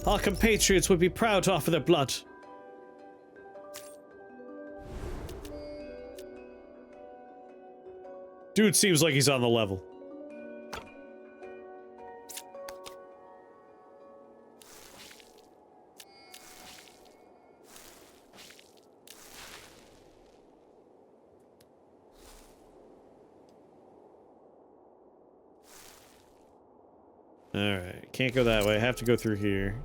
Our compatriots would be proud to offer their blood. Dude seems like he's on the level. Alright, can't go that way. Have to go through here.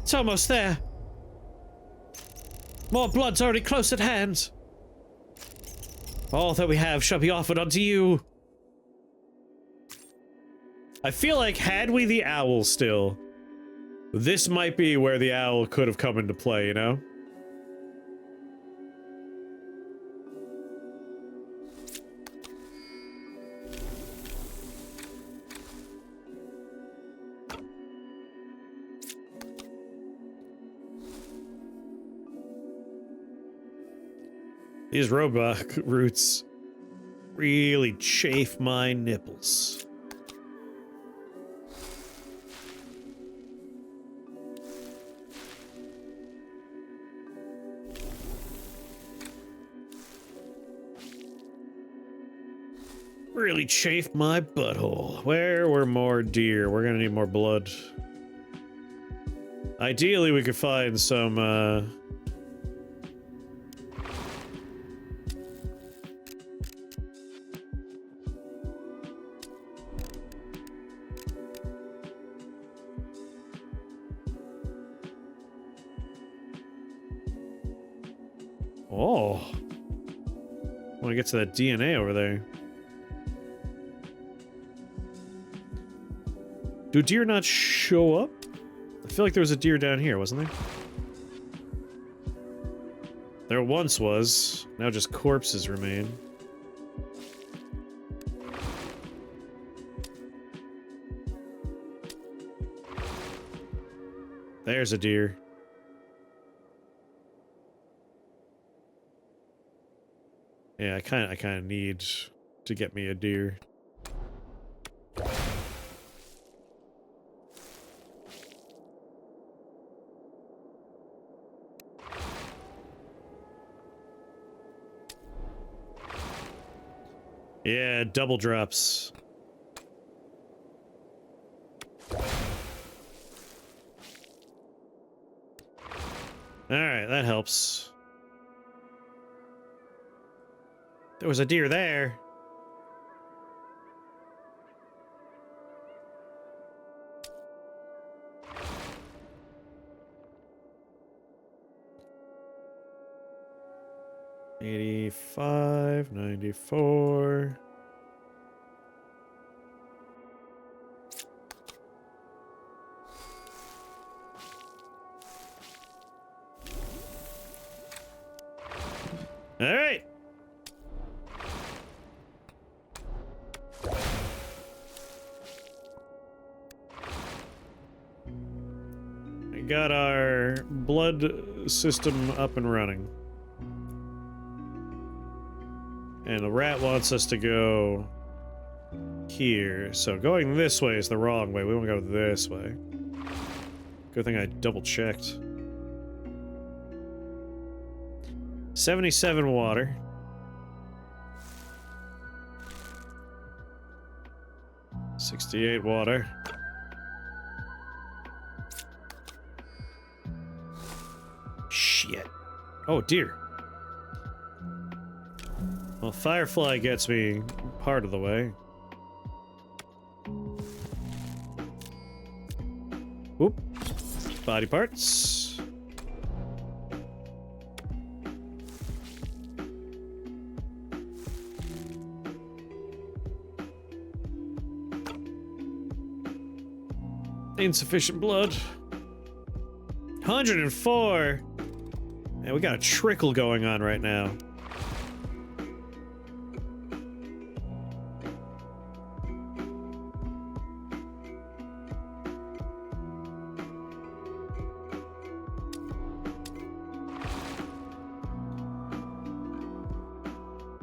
It's almost there. More blood's already close at hand. All that we have shall be offered unto you. I feel like had we the owl still, this might be where the owl could have come into play, you know? These robot roots really chafe my nipples. Really chafe my butthole. Where were more deer? We're gonna need more blood. Ideally, we could find some, Oh. I want to get to that DNA over there. Do deer not show up? I feel like there was a deer down here, wasn't there? There once was. Now just corpses remain. There's a deer. Yeah, I kind of need to get me a deer. Yeah, double drops. Alright, that helps. There was a deer there. $85, $94. All right. We got our blood system up and running. And the rat wants us to go here. So going this way is the wrong way. We want to go this way. Good thing I double checked. 77 water. $68 water. Shit. Oh, dear. Well, Firefly gets me part of the way. Whoop. Body parts. Insufficient blood. 104. Man, we got a trickle going on right now.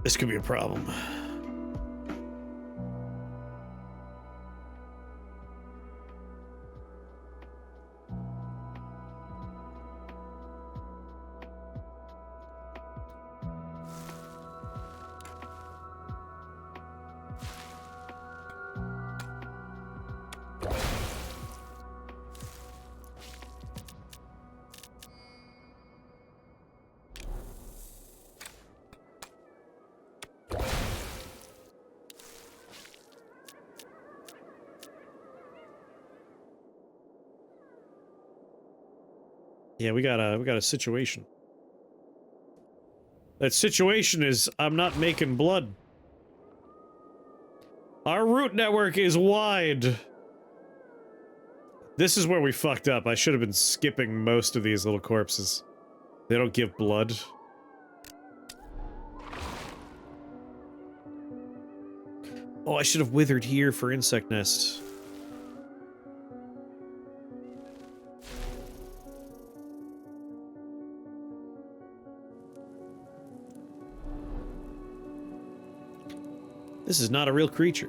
This could be a problem. Yeah, we got a situation. That situation is I'm not making blood. Our root network is wide. This is where we fucked up. I should have been skipping most of these little corpses. They don't give blood. Oh, I should have withered here for insect nests. This is not a real creature.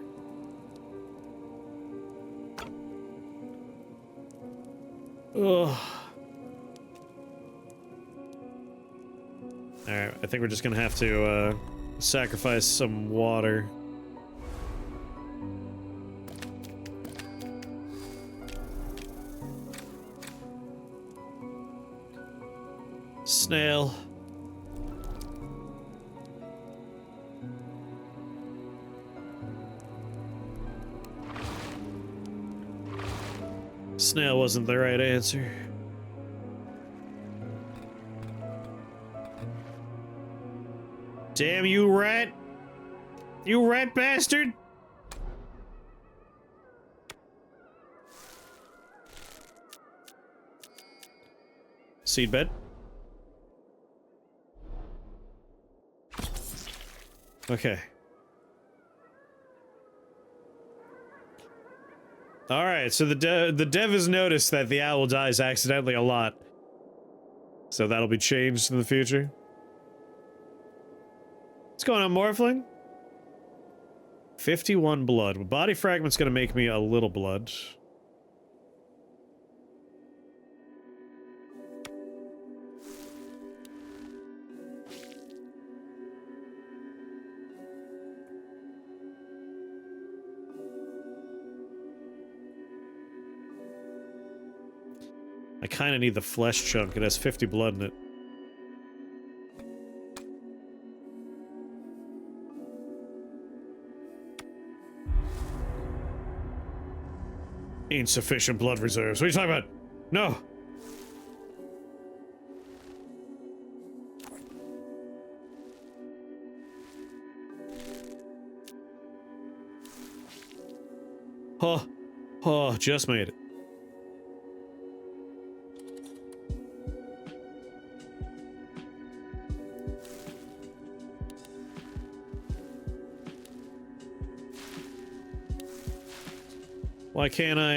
Ugh. Alright, I think we're just gonna have to, sacrifice some water. Snail. Snail wasn't the right answer. Damn you, rat! You rat bastard! Seedbed. Okay. Alright, so the dev has noticed that the owl dies accidentally a lot. So that'll be changed in the future. What's going on, Morphling? 51 blood. Well, body fragment's gonna make me a little blood. I kind of need the flesh chunk. It has 50 blood in it. Insufficient blood reserves. What are you talking about? No. Oh, oh, just made it. Why can't I,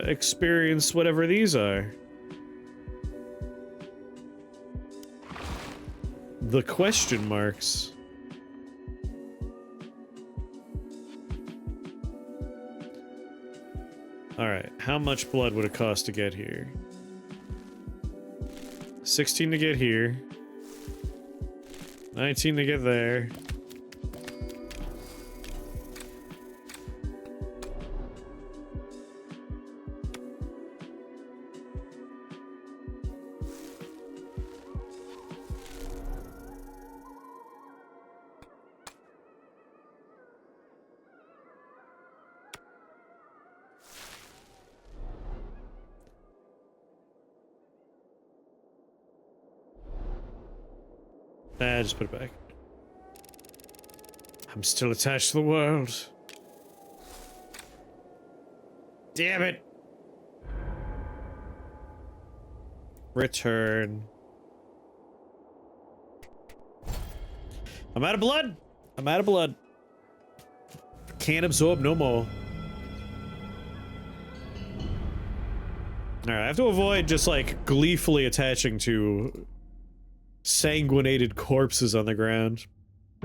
experience whatever these are? The question marks. Alright, how much blood would it cost to get here? 16 to get here. 19 to get there. Just put it back. I'm still attached to the world. Damn it! Return. I'm out of blood. I'm out of blood. Can't absorb no more. Alright, I have to avoid just like gleefully attaching to sanguinated corpses on the ground.